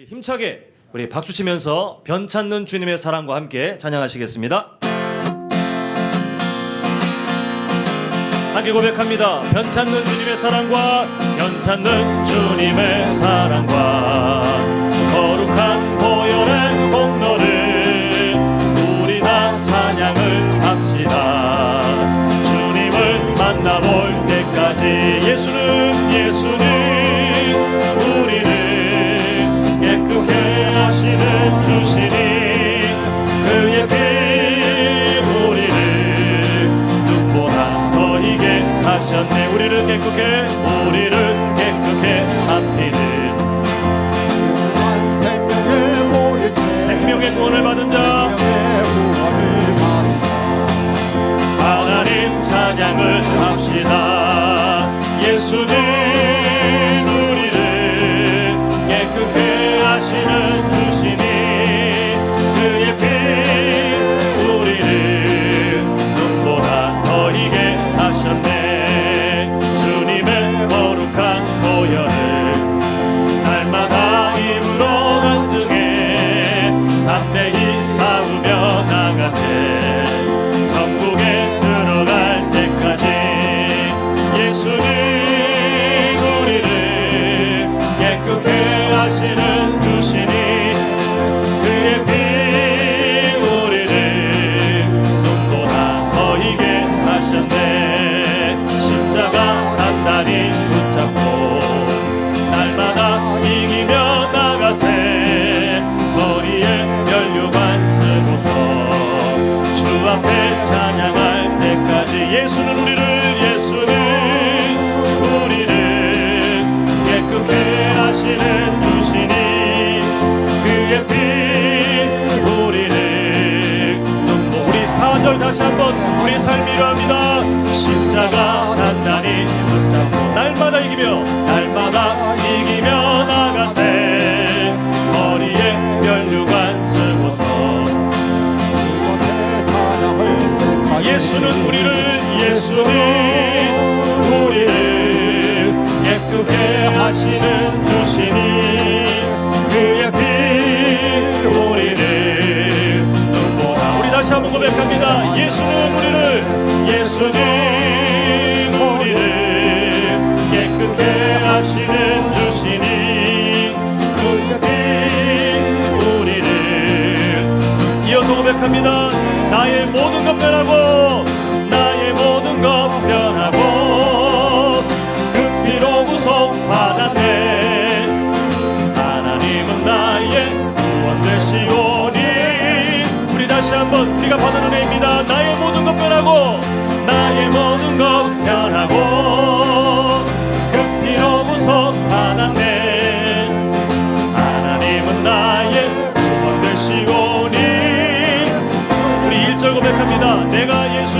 힘차게 우리 박수 치면서 변찾는 주님의 사랑과 함께 찬양하시겠습니다. 함께 고백합니다. 변찾는 주님의 사랑과 변찾는 주님의 사랑과 거룩한 보혈의 공로를 우리 다 찬양을 합시다. 주님을 만나볼 때까지 예수는 우리를 깨끗게 하시는 주시니 그의 피 우리를 눈보다 더 희게 하셨네. 우리를 깨끗게 하시는 생명의 구원을 받은 자 하나님 찬양을 합시다. 예수는 우리를 깨끗게 하시는 주시니 그의 피 우리를 눈보다 더 희게 하셨네. 주님의 거룩한 보혈을 날마다 입으로 간증해 담대히 싸우며 나가세. 천국에 들어갈 때까지 예수는 우리를 깨끗게 하시는 주시니 그의 피 우리를 눈보다 더 희게 하셨네. 십자가 단단히 붙잡고 날마다 이기며 나가세. 머리에 면류관 쓰고서 주 앞에 찬양할 때까지 예수는 우리를 깨끗게 하시는 주시니 그의 피 우리를 눈보. 우리 4절 다시 한번 우리 삶이 이러합니다. 십자가 단단히 붙잡고 날마다 이기며 나가세. 머리에 면류관 쓰고서 예수는 우리를 깨끗게 하시는 주시니 그의 피 우리를 눈보라. 우리 다시 한번 고백합니다. 예수는 우리를 깨끗게 하시는 주시니 그의 피 우리를. 이어서 고백합니다. 나의 모든 것 변하고 그 피로 구속받았네. 하나님은 나의 구원 되시오니. 우리 다시 한번 우리가 받은 은혜입니다. 나의 모든 것 변하고 그 피로 구속받았네. 하나님은 나의 구원 되시오니. 우리 1절 고백합니다. 내가 예수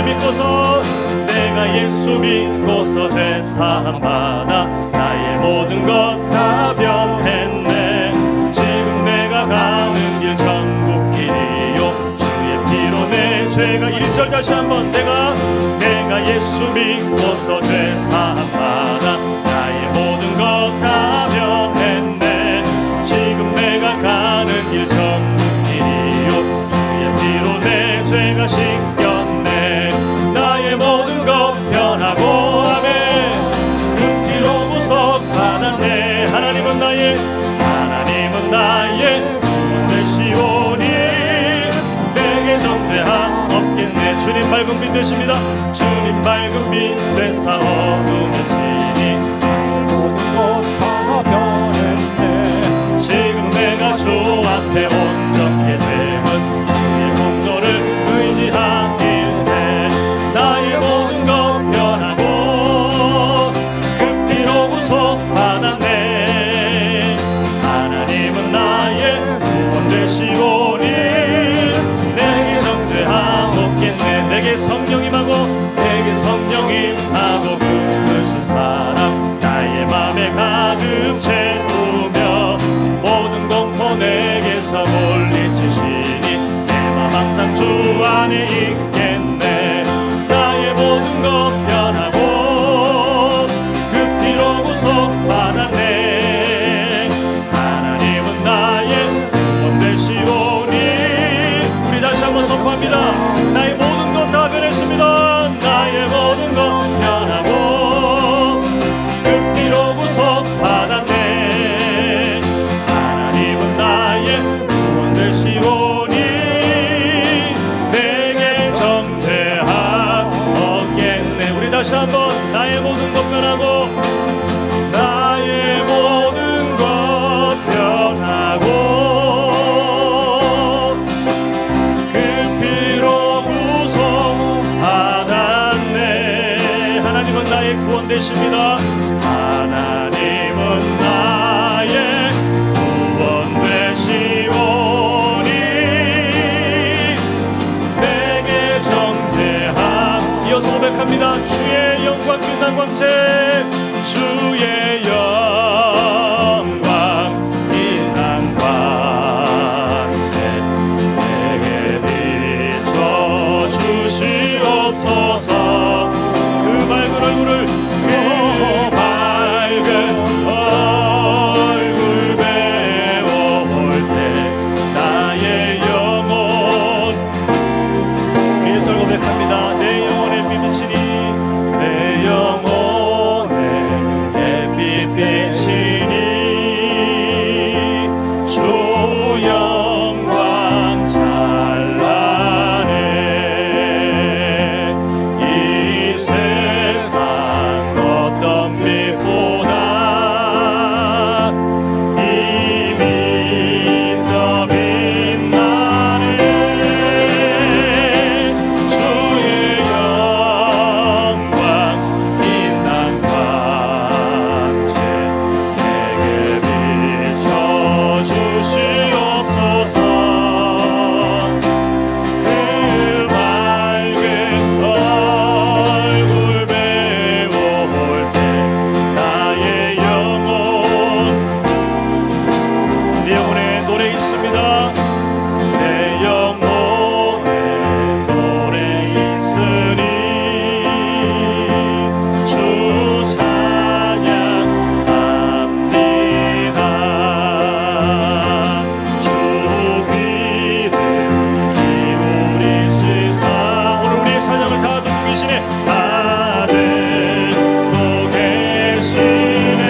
믿고서 죄사함 받아 나의 모든 것 다 변했네. 지금 내가 가는 길 천국 길이요 주의 피로 내 죄가. 1절 다시 한번 내가 예수 믿고서 죄사함 받아 나의 모든 것 다 변했네. 지금 내가 가는 길 천국 길이요 주의 피로 내 죄가 씻겼네. 나의 모든 것 변하고 아멘. 그 피로 구속받았네. 하나님은 나의 구원 되시오니 내게 정죄함 없겠네. 주님 밝은 빛 되십니다. 주님 밝은 빛 되사 어둠의 진이 모든 것 다 변했네. 지금 내가 주 앞에 온전케 되면 주의 공로를 의지하길세. 나의 모든 것 변하고 그 피로 구속받았네. 하나님은 나의 구원 되시오니 내게 정죄함 없겠네. 내게 성령 임하고 그으신 사랑 나의 맘에 가득 채우며 모든 공포 내게서 물리치시니 내 맘 항상 주 안에 있겠네. 나의 모든 것 변하고 그 피로 구속받았네. 하나님은 나의 광채 주의 영광 빛난 광채 내게 비춰주시옵소서. 그 밝은 얼굴을 그 밝은 얼굴 배워볼 때 나의 영혼 우리 절 고백합니다. 내 영혼의 빛이니 내 영혼의 햇빛 비치니 주 영광 찬란해. 이 세상 어떤 빛보다 이미 더 빛나네. 주의 영광 빛난 광채 내게 비춰주시옵소서. 그 밝은 얼굴 배워볼 때 나의 영혼 내 영혼에 노래 있습니다. 내 영혼에 노래 있으리 주 찬양합니다. 주 귀를 기울이시사 오늘 우리의 사냥을 다 듣고 계시네. 다 듣고 계시네.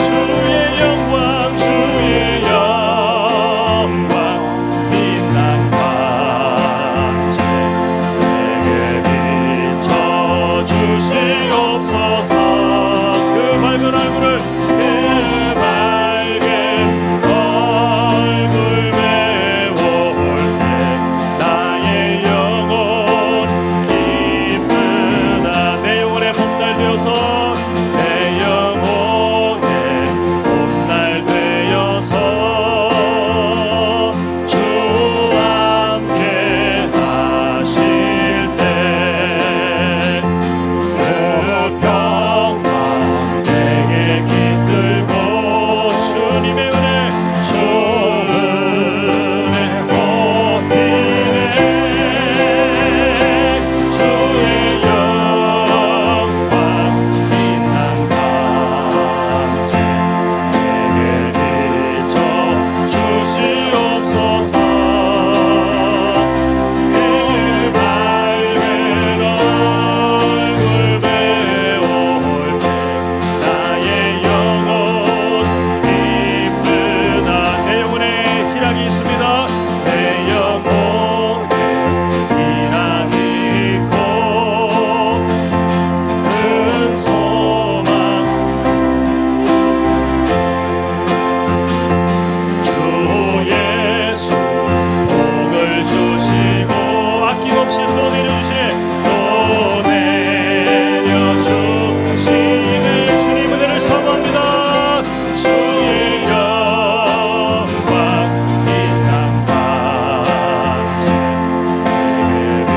주의 영광 주의 영광 빛난 광채 내게 비춰주시옵소서. 그 밝은 얼굴을 그 밝은 얼굴 배워볼 때 나의 영혼 기쁘다. 내 영혼의 봄날 되어서 내 영혼의 봄날 되어서 주 함께 하실 때 그 평강 내게 깃들고 주님의 은혜 꽃피네. 주의 영광 빛난 광채 내게 비춰주시옵소서. 그 밝은 얼굴 배워볼 때 나의 영혼 기쁘다. 내 영혼에 희락이 있습니다. 내 영혼에 희락이 있고 큰 소망 주 예수 복을 주시고 아낌없이 또 내려주시네. 또 내려주시네. 주님 은혜를 사모합니다. 주의 영광 빛난 광채 내게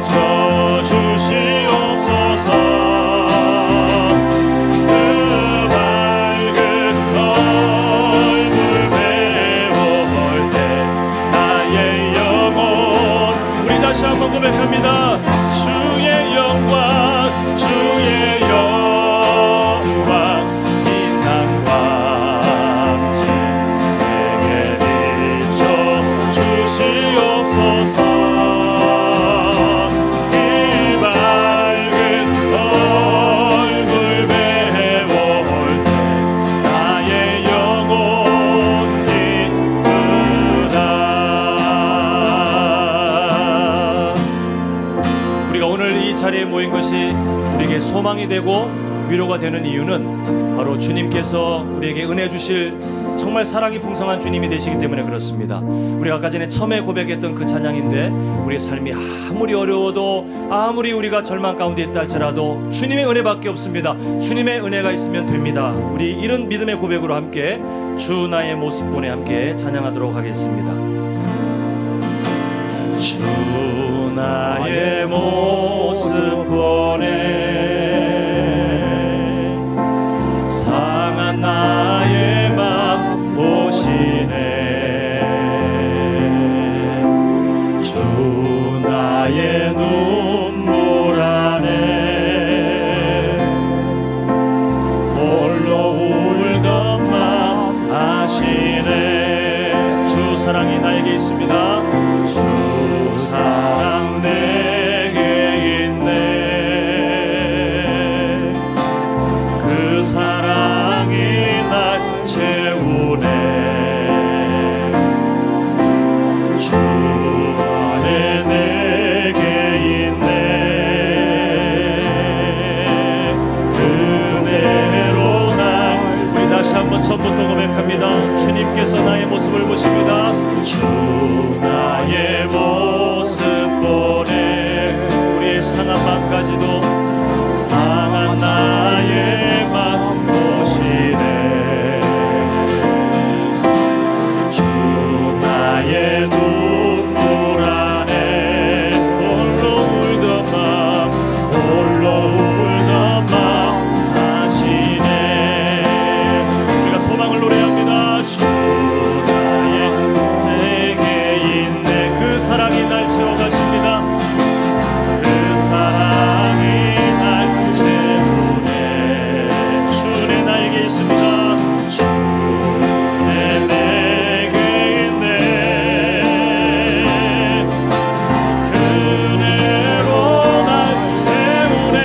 비춰주시옵소서. 그 밝은 얼굴 배워볼 때 나의 영혼 우리 다시 한번 고백합니다. 주의 영광 주의 영광 빛난 광채 내게 비춰주시옵소서. 그 밝은 얼굴 배워볼 때 나의 영혼 기쁘다. 우리가 오늘 이 자리에 모인 것이 우리에게 소망이 되고 위로가 되는 이유는 바로 주님께서 우리에게 은혜 주실 정말 사랑이 풍성한 주님이 되시기 때문에 그렇습니다. 우리가 아까 전에 처음에 고백했던 그 찬양인데 우리의 삶이 아무리 어려워도 아무리 우리가 절망 가운데 있다 할지라도 주님의 은혜밖에 없습니다. 주님의 은혜가 있으면 됩니다. 우리 이런 믿음의 고백으로 함께 주 나의 모습 보내 함께 찬양하도록 하겠습니다. 주 나의 모습 보내 하시네. 주 사랑이 나에게 있습니다. 주 사랑 내게 있네. 그 사랑이 날 채우네. 주 안에 내게 있네. 그네로 날. 우리 다시 한번 처음부터 고백합니다. 주님께서 나의 모습을 보십니다. 주 나의 모습 보네. 우리의 상한 마음까지도 상한 나의 마음 보시네. 주 나의 눈물 안에 홀로 울던 맘, 홀로 울던 맘 아시네. 우리가 소망을 노래합니다. 주 나의 내게 있네. 그 사랑이 날 채워가십니다. 그 사랑이 날 채우네. 주내 나에게 있습니다. 주내 내게 있네. 그네로 날 채우네.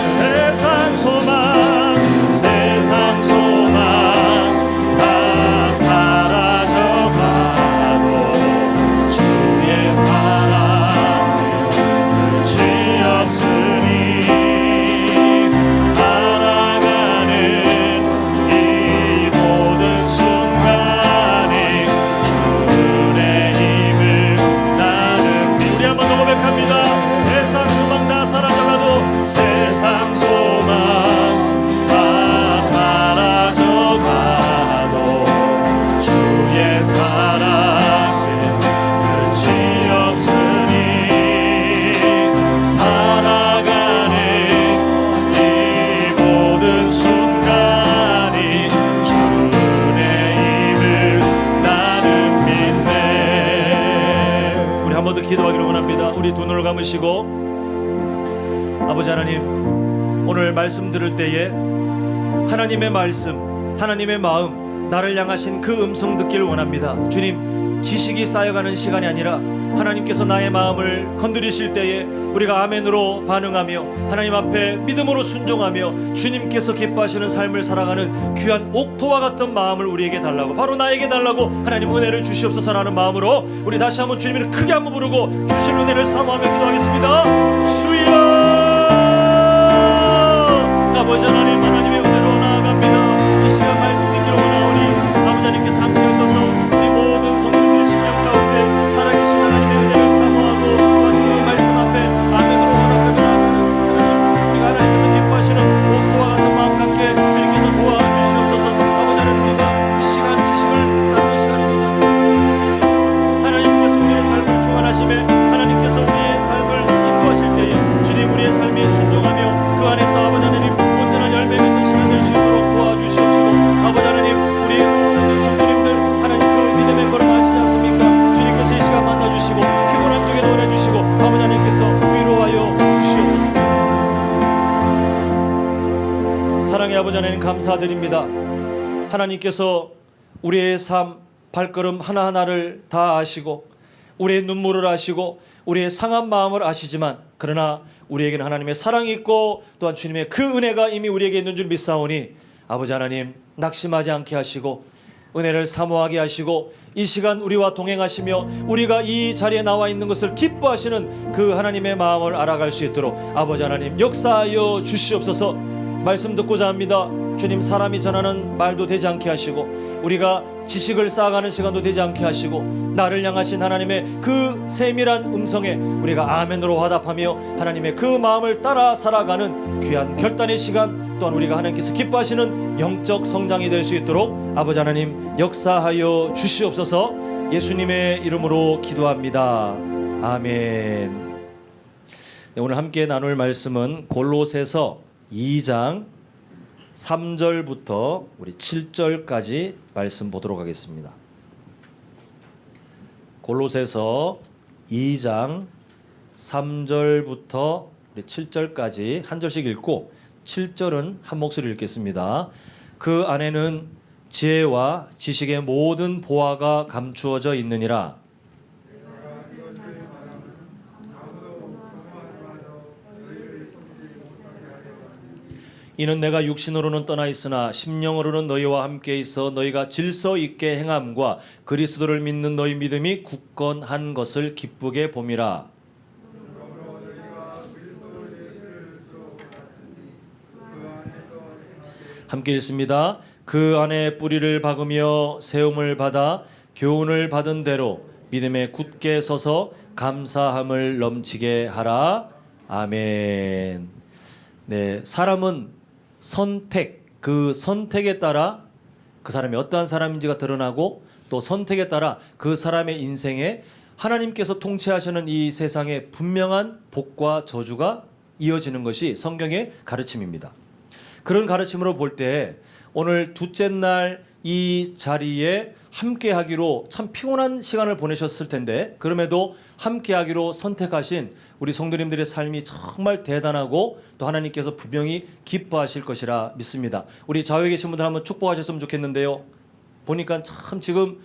세상 소망, 세상 소망 다 사라져가도 주의 사랑은 끝이 없으니 살아가는 이 모든 순간이 주의 힘을 나는 믿. 우리 한 번 더 고백합니다. 세상 소망 다 사라져가도, 세상 소망 다 사라져가도 주의 사랑은 끝이 없으니 살아가는 이 모든 순간이 주의 힘을 나는 믿네. 우리 한 번 더 기도하기를 원합니다. 우리 두 눈을 감으시고, 아버지 하나님, 오늘 말씀 들을 때에 하나님의 말씀, 하나님의 마음, 나를 향하신 그 음성 듣기를 원합니다. 주님, 지식이 쌓여가는 시간이 아니라 하나님께서 나의 마음을 건드리실 때에 우리가 아멘으로 반응하며 하나님 앞에 믿음으로 순종하며 주님께서 기뻐하시는 삶을 살아가는 귀한 옥토와 같은 마음을 우리에게 달라고, 바로 나에게 달라고 하나님 은혜를 주시옵소서라는 마음으로 우리 다시 한번 주님을 크게 한번 부르고 주신 은혜를 사모하며 기도하겠습니다. 주여! 아버지 하나님, 하나님의 은혜로 나아갑니다. 이 시간 말씀 듣기를 원하오니 아버지 하나님께서 함께 하셔서 우리 모든 성도들의 심령 가운데 살아계신 하나님의 은혜를 사모하고 또한 그 말씀 앞에 아멘으로 원합니다. 우리가 하나님께서 기뻐하시는 옥토와 같은 마음 갖게 주님께서 도와주시옵소서. 아버지 하나님, 우리가 이 시간 지식을 쌓는 시간이 되자 하나님께서 우리의 삶을 주관하심에 하나님께서 우리의 삶을 인도하실 때에 주님 우리의 삶에 순종하며 그 안에서 아버지 하나님 온전한 열매 맺는 시간 될 수 있도록 도와주시옵시고, 아버지 하나님, 우리 모든 성도님들 하나님 그 믿음의 걸음 하시지 않습니까? 주님께서 이 시간 만나주시고 피곤한 쪽에 도와주시고 아버지 하나님께서 위로하여 주시옵소서. 사랑의 아버지 하나님, 감사드립니다. 하나님께서 우리의 삶 발걸음 하나하나를 다 아시고 우리의 눈물을 아시고 우리의 상한 마음을 아시지만, 그러나 우리에게는 하나님의 사랑이 있고 또한 주님의 그 은혜가 이미 우리에게 있는 줄 믿사오니 아버지 하나님, 낙심하지 않게 하시고 은혜를 사모하게 하시고 이 시간 우리와 동행하시며 우리가 이 자리에 나와 있는 것을 기뻐하시는 그 하나님의 마음을 알아갈 수 있도록 아버지 하나님 역사하여 주시옵소서. 말씀 듣고자 합니다. 주님, 사람이 전하는 말도 되지 않게 하시고 우리가 지식을 쌓아가는 시간도 되지 않게 하시고 나를 향하신 하나님의 그 세밀한 음성에 우리가 아멘으로 화답하며 하나님의 그 마음을 따라 살아가는 귀한 결단의 시간, 또한 우리가 하나님께서 기뻐하시는 영적 성장이 될 수 있도록 아버지 하나님 역사하여 주시옵소서. 예수님의 이름으로 기도합니다. 아멘. 네, 오늘 함께 나눌 말씀은 골로새서 2장 3절부터 우리 7절까지 말씀 보도록 하겠습니다. 골로새서 2장 3절부터 우리 7절까지 한 절씩 읽고 7절은 한 목소리 읽겠습니다. 그 안에는 지혜와 지식의 모든 보화가 감추어져 있느니라. 이는 내가 육신으로는 떠나 있으나 심령으로는 너희와 함께 있어 너희가 질서 있게 행함과 그리스도를 믿는 너희 믿음이 굳건한 것을 기쁘게 봄이라. 함께 읽습니다. 그 안에 뿌리를 박으며 세움을 받아 교훈을 받은 대로 믿음에 굳게 서서 감사함을 넘치게 하라. 아멘. 네, 사람은 그 선택에 따라 그 사람이 어떠한 사람인지가 드러나고 또 선택에 따라 그 사람의 인생에 하나님께서 통치하시는 이 세상에 분명한 복과 저주가 이어지는 것이 성경의 가르침입니다. 그런 가르침으로 볼 때 오늘 둘째 날 이 자리에 함께 하기로 참 피곤한 시간을 보내셨을 텐데 그럼에도 함께 하기로 선택하신 우리 성도님들의 삶이 정말 대단하고 또 하나님께서 분명히 기뻐하실 것이라 믿습니다. 우리 좌우에 계신 분들 한번 축복하셨으면 좋겠는데요. 보니까 참 지금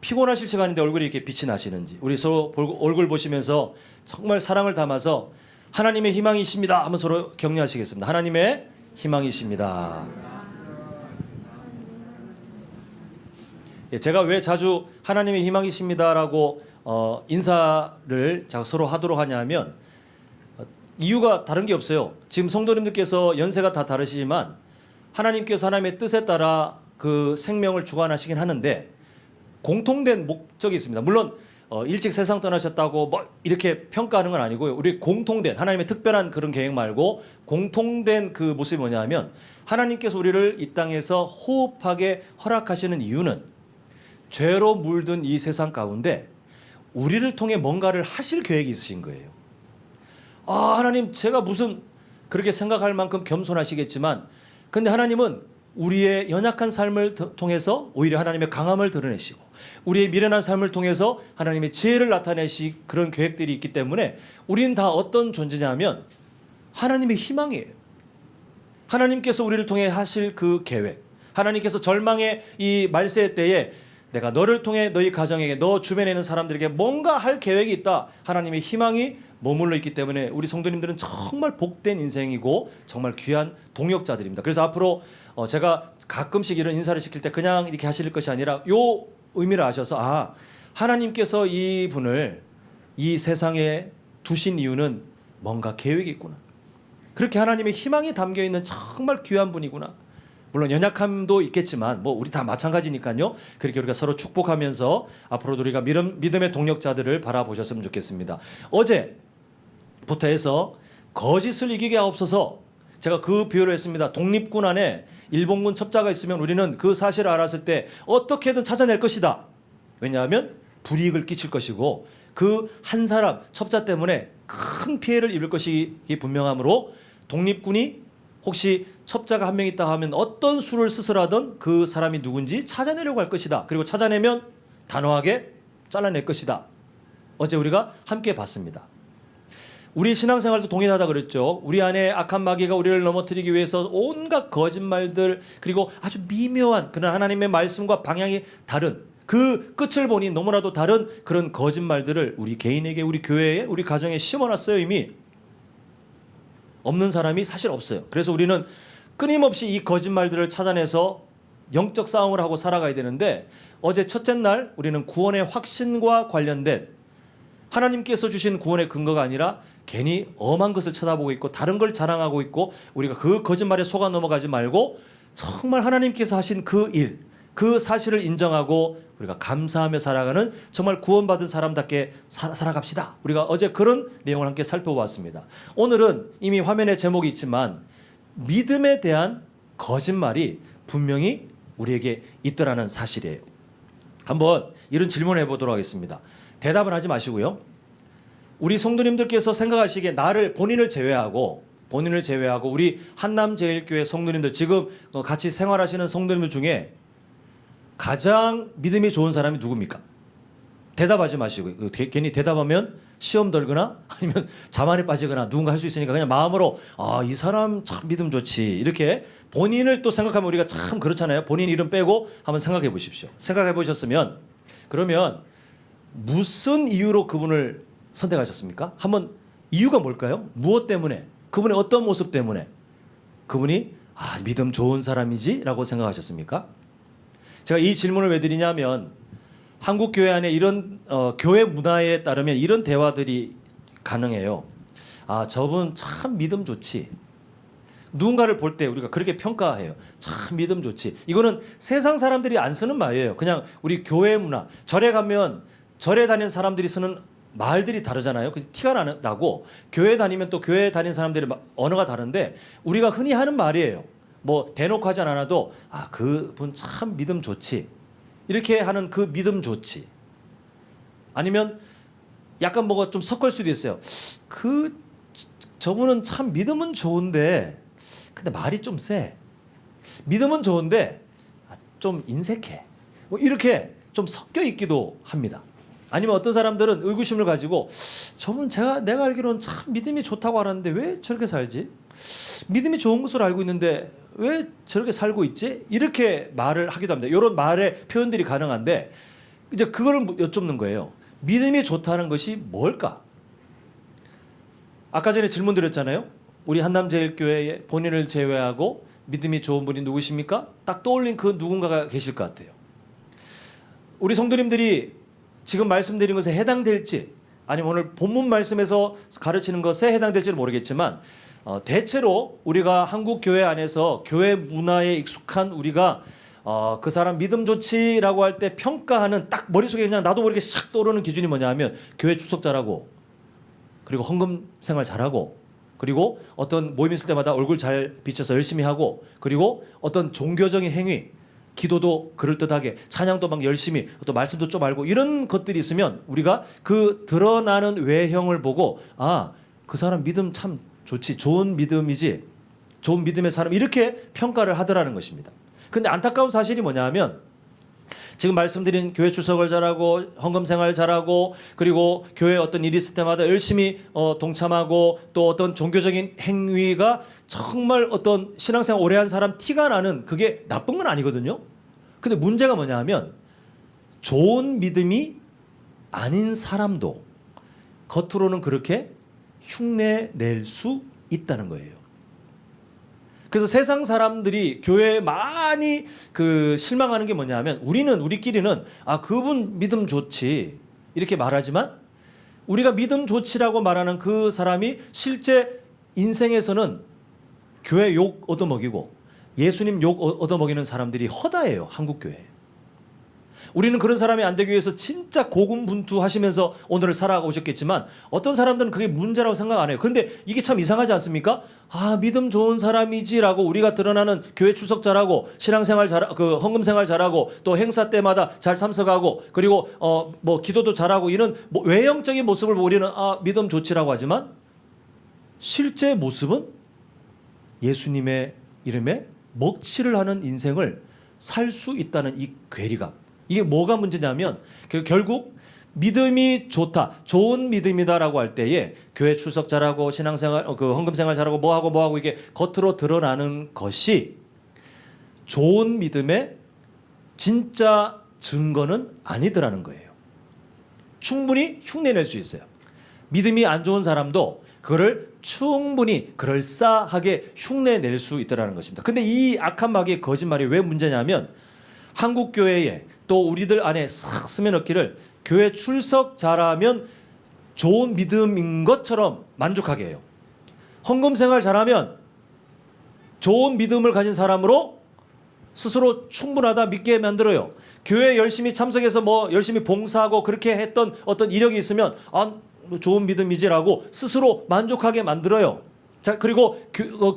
피곤하실 시간인데 얼굴이 이렇게 빛이 나시는지 우리 서로 얼굴 보시면서 정말 사랑을 담아서 하나님의 희망이십니다 하면 서로 격려하시겠습니다. 하나님의 희망이십니다. 제가 왜 자주 하나님의 희망이십니다라고 인사를 서로 하도록 하냐면 이유가 다른 게 없어요. 지금 성도님들께서 연세가 다 다르시지만 하나님께서 하나님의 뜻에 따라 그 생명을 주관하시긴 하는데 공통된 목적이 있습니다. 물론 일찍 세상 떠나셨다고 뭐 이렇게 평가하는 건 아니고요. 우리 공통된 하나님의 특별한 그런 계획 말고 공통된 그 모습이 뭐냐면 하나님께서 우리를 이 땅에서 호흡하게 허락하시는 이유는 죄로 물든 이 세상 가운데 우리를 통해 뭔가를 하실 계획이 있으신 거예요. 아, 하나님 제가 무슨 그렇게 생각할 만큼 겸손하시겠지만 근데 하나님은 우리의 연약한 삶을 통해서 오히려 하나님의 강함을 드러내시고 우리의 미련한 삶을 통해서 하나님의 지혜를 나타내시 그런 계획들이 있기 때문에 우리는 다 어떤 존재냐면 하나님의 희망이에요. 하나님께서 우리를 통해 하실 그 계획, 하나님께서 절망의 이 말세 때에 내가 너를 통해 너희 가정에게 너 주변에 있는 사람들에게 뭔가 할 계획이 있다. 하나님의 희망이 머물러 있기 때문에 우리 성도님들은 정말 복된 인생이고 정말 귀한 동역자들입니다. 그래서 앞으로 제가 가끔씩 이런 인사를 시킬 때 그냥 이렇게 하실 것이 아니라 요 의미를 아셔서 하나님께서 이분을 이 세상에 두신 이유는 뭔가 계획이 있구나. 그렇게 하나님의 희망이 담겨 있는 정말 귀한 분이구나. 물론 연약함도 있겠지만 뭐 우리 다 마찬가지니까요. 그렇게 우리가 서로 축복하면서 앞으로도 우리가 믿음의 동력자들을 바라보셨으면 좋겠습니다. 어제부터 해서 거짓을 이기게 하옵소서 제가 그 비유를 했습니다. 독립군 안에 일본군 첩자가 있으면 우리는 그 사실을 알았을 때 어떻게든 찾아낼 것이다. 왜냐하면 불이익을 끼칠 것이고 그 한 사람 첩자 때문에 큰 피해를 입을 것이 분명하므로 독립군이 혹시 첩자가 한 명 있다 하면 어떤 수를 스스로하든 그 사람이 누군지 찾아내려고 할 것이다. 그리고 찾아내면 단호하게 잘라낼 것이다. 어제 우리가 함께 봤습니다. 우리 신앙생활도 동일하다 그랬죠. 우리 안에 악한 마귀가 우리를 넘어뜨리기 위해서 온갖 거짓말들 그리고 아주 미묘한 그런 하나님의 말씀과 방향이 다른 그 끝을 보니 너무나도 다른 그런 거짓말들을 우리 개인에게 우리 교회에 우리 가정에 심어놨어요. 이미. 없는 사람이 사실 없어요. 그래서 우리는 끊임없이 이 거짓말들을 찾아내서 영적 싸움을 하고 살아가야 되는데 어제 첫째 날 우리는 구원의 확신과 관련된 하나님께서 주신 구원의 근거가 아니라 괜히 엄한 것을 쳐다보고 있고 다른 걸 자랑하고 있고 우리가 그 거짓말에 속아 넘어가지 말고 정말 하나님께서 하신 그 일, 그 사실을 인정하고 우리가 감사하며 살아가는 정말 구원받은 사람답게 살아갑시다. 우리가 어제 그런 내용을 함께 살펴보았습니다. 오늘은 이미 화면에 제목이 있지만 믿음에 대한 거짓말이 분명히 우리에게 있더라는 사실이에요. 한번 이런 질문을 해보도록 하겠습니다. 대답은 하지 마시고요. 우리 성도님들께서 생각하시기에 본인을 제외하고 우리 한남제일교회 성도님들 지금 같이 생활하시는 성도님들 중에 가장 믿음이 좋은 사람이 누굽니까? 대답하지 마시고 괜히 대답하면 시험 들거나 아니면 자만에 빠지거나 누군가 할 수 있으니까 그냥 마음으로 이 사람 참 믿음 좋지 이렇게 본인을 또 생각하면 우리가 참 그렇잖아요. 본인 이름 빼고 한번 생각해 보십시오. 생각해 보셨으면 그러면 무슨 이유로 그분을 선택하셨습니까? 한번 이유가 뭘까요? 무엇 때문에? 그분의 어떤 모습 때문에 그분이 믿음 좋은 사람이지라고 생각하셨습니까? 제가 이 질문을 왜 드리냐면 한국 교회 안에 이런 교회 문화에 따르면 이런 대화들이 가능해요. 저분 참 믿음 좋지. 누군가를 볼 때 우리가 그렇게 평가해요. 참 믿음 좋지. 이거는 세상 사람들이 안 쓰는 말이에요. 그냥 우리 교회 문화. 절에 가면 절에 다니는 사람들이 쓰는 말들이 다르잖아요. 티가 나고 교회 다니면 또 교회 다니는 사람들의 언어가 다른데 우리가 흔히 하는 말이에요. 뭐 대놓고 하지 않아도 그분 참 믿음 좋지. 이렇게 하는 그 믿음 좋지. 아니면 약간 뭐가 좀 섞을 수도 있어요. 저분은 참 믿음은 좋은데 근데 말이 좀 세. 믿음은 좋은데 좀 인색해. 뭐 이렇게 좀 섞여 있기도 합니다. 아니면 어떤 사람들은 의구심을 가지고 저분 내가 알기로는 참 믿음이 좋다고 알았는데 왜 저렇게 살지? 믿음이 좋은 것으로 알고 있는데 왜 저렇게 살고 있지? 이렇게 말을 하기도 합니다. 이런 말의 표현들이 가능한데 이제 그걸 여쭙는 거예요. 믿음이 좋다는 것이 뭘까? 아까 전에 질문 드렸잖아요. 우리 한남제일교회에 본인을 제외하고 믿음이 좋은 분이 누구십니까? 딱 떠올린 그 누군가가 계실 것 같아요. 우리 성도님들이 지금 말씀드린 것에 해당될지 아니면 오늘 본문 말씀에서 가르치는 것에 해당될지는 모르겠지만 대체로 우리가 한국 교회 안에서 교회 문화에 익숙한 우리가 그 사람 믿음 좋지라고 할 때 평가하는 딱 머릿속에 그냥 나도 모르게 샥 떠오르는 기준이 뭐냐 하면 교회 출석 잘하고 그리고 헌금 생활 잘하고 그리고 어떤 모임 있을 때마다 얼굴 잘 비춰서 열심히 하고 그리고 어떤 종교적인 행위 기도도 그럴듯하게 찬양도 막 열심히 또 말씀도 좀 알고 이런 것들이 있으면 우리가 그 드러나는 외형을 보고 그 사람 믿음 참 좋지 좋은 믿음이지 좋은 믿음의 사람 이렇게 평가를 하더라는 것입니다. 근데 안타까운 사실이 뭐냐 하면 지금 말씀드린 교회 출석을 잘하고 헌금 생활 잘하고 그리고 교회 어떤 일이 있을 때마다 열심히 동참하고 또 어떤 종교적인 행위가 정말 어떤 신앙생활 오래 한 사람 티가 나는 그게 나쁜 건 아니거든요. 근데 문제가 뭐냐 하면 좋은 믿음이 아닌 사람도 겉으로는 그렇게 흉내 낼 수 있다는 거예요. 그래서 세상 사람들이 교회에 많이 실망하는 게 뭐냐 하면 우리끼리는 그분 믿음 좋지 이렇게 말하지만 우리가 믿음 좋지라고 말하는 그 사람이 실제 인생에서는 교회 욕 얻어먹이고 예수님 욕 얻어먹이는 사람들이 허다해요. 한국 교회에. 우리는 그런 사람이 안 되기 위해서 진짜 고군분투하시면서 오늘을 살아오셨겠지만 어떤 사람들은 그게 문제라고 생각 안 해요. 그런데 이게 참 이상하지 않습니까? 믿음 좋은 사람이지라고 우리가 드러나는 교회 출석 잘하고 신앙생활 헌금 생활 잘하고 또 행사 때마다 잘 참석하고 그리고 뭐 기도도 잘하고 이런 외형적인 모습을 보고 우리는 믿음 좋지라고 하지만 실제 모습은 예수님의 이름에 먹칠을 하는 인생을 살 수 있다는 이 괴리감. 이게 뭐가 문제냐면 결국 믿음이 좋다, 좋은 믿음이다라고 할 때에 교회 출석 잘하고 신앙생활, 헌금 생활 잘하고 뭐하고 이게 겉으로 드러나는 것이 좋은 믿음의 진짜 증거는 아니더라는 거예요. 충분히 흉내낼 수 있어요. 믿음이 안 좋은 사람도 그거를 충분히 그럴싸하게 흉내낼 수 있더라는 것입니다. 근데 이 악한 마귀의 거짓말이 왜 문제냐면 한국 교회에 또 우리들 안에 싹 스며넣기를 교회 출석 잘하면 좋은 믿음인 것처럼 만족하게 해요. 헌금 생활 잘하면 좋은 믿음을 가진 사람으로 스스로 충분하다 믿게 만들어요. 교회 열심히 참석해서 열심히 봉사하고 그렇게 했던 어떤 이력이 있으면 좋은 믿음이지라고 스스로 만족하게 만들어요. 자, 그리고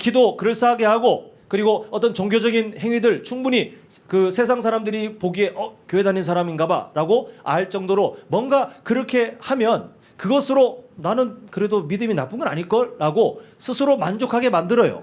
기도 그럴싸하게 하고 그리고 어떤 종교적인 행위들 충분히 그 세상 사람들이 보기에 교회 다니는 사람인가 봐 라고 알 정도로 뭔가 그렇게 하면 그것으로 나는 그래도 믿음이 나쁜 건 아닐걸 라고 스스로 만족하게 만들어요.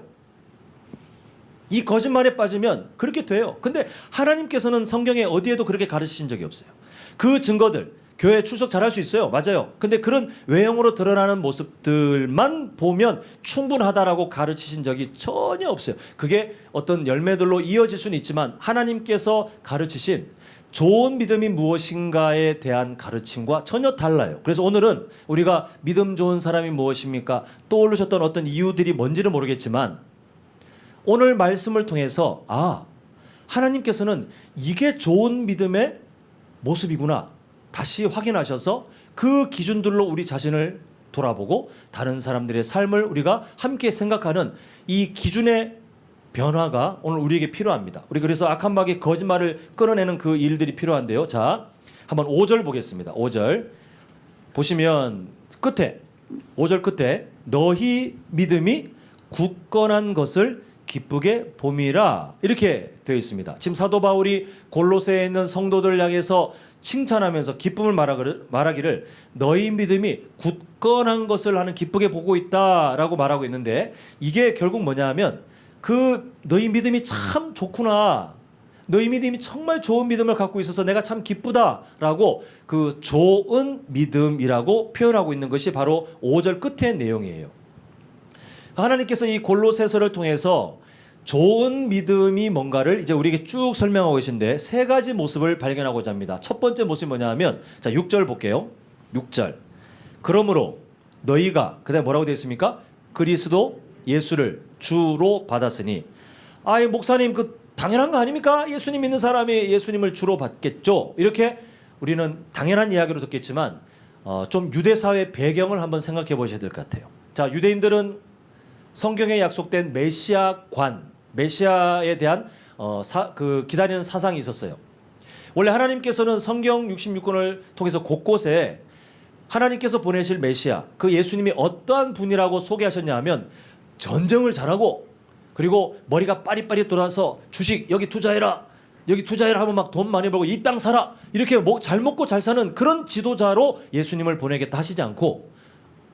이 거짓말에 빠지면 그렇게 돼요. 근데 하나님께서는 성경에 어디에도 그렇게 가르치신 적이 없어요. 그 증거들 교회 출석 잘할 수 있어요. 맞아요. 근데 그런 외형으로 드러나는 모습들만 보면 충분하다라고 가르치신 적이 전혀 없어요. 그게 어떤 열매들로 이어질 수는 있지만 하나님께서 가르치신 좋은 믿음이 무엇인가에 대한 가르침과 전혀 달라요. 그래서 오늘은 우리가 믿음 좋은 사람이 무엇입니까? 떠오르셨던 어떤 이유들이 뭔지는 모르겠지만 오늘 말씀을 통해서 하나님께서는 이게 좋은 믿음의 모습이구나 다시 확인하셔서 그 기준들로 우리 자신을 돌아보고 다른 사람들의 삶을 우리가 함께 생각하는 이 기준의 변화가 오늘 우리에게 필요합니다. 우리 그래서 악한 마귀의 거짓말을 끊어내는 그 일들이 필요한데요. 자, 한번 5절 보겠습니다. 5절 보시면 끝에 5절 끝에 너희 믿음이 굳건한 것을 기쁘게 봄이라 이렇게 되어 있습니다. 지금 사도 바울이 골로새에 있는 성도들 향해서 칭찬하면서 기쁨을 말하기를 너희 믿음이 굳건한 것을 하는 기쁘게 보고 있다라고 말하고 있는데 이게 결국 뭐냐 하면 그 너희 믿음이 참 좋구나. 너희 믿음이 정말 좋은 믿음을 갖고 있어서 내가 참 기쁘다라고 그 좋은 믿음이라고 표현하고 있는 것이 바로 5절 끝의 내용이에요. 하나님께서 이 골로새서를 통해서 좋은 믿음이 뭔가를 이제 우리에게 쭉 설명하고 계신데 세 가지 모습을 발견하고자 합니다. 첫 번째 모습이 뭐냐 하면 자 6절 볼게요. 6절 그러므로 너희가 그다음에 뭐라고 되어 있습니까? 그리스도 예수를 주로 받았으니 목사님 그 당연한 거 아닙니까? 예수님 믿는 사람이 예수님을 주로 받겠죠. 이렇게 우리는 당연한 이야기로 듣겠지만 좀 유대 사회 배경을 한번 생각해 보셔야 될 것 같아요. 자 유대인들은 성경에 약속된 메시아에 대한 기다리는 사상이 있었어요. 원래 하나님께서는 성경 66권을 통해서 곳곳에 하나님께서 보내실 메시아 그 예수님이 어떠한 분이라고 소개하셨냐 하면 전쟁을 잘하고 그리고 머리가 빠릿빠릿 돌아서 주식 여기 투자해라 여기 투자해라 하면 막 돈 많이 벌고 이 땅 사라 이렇게 잘 먹고 잘 사는 그런 지도자로 예수님을 보내겠다 하시지 않고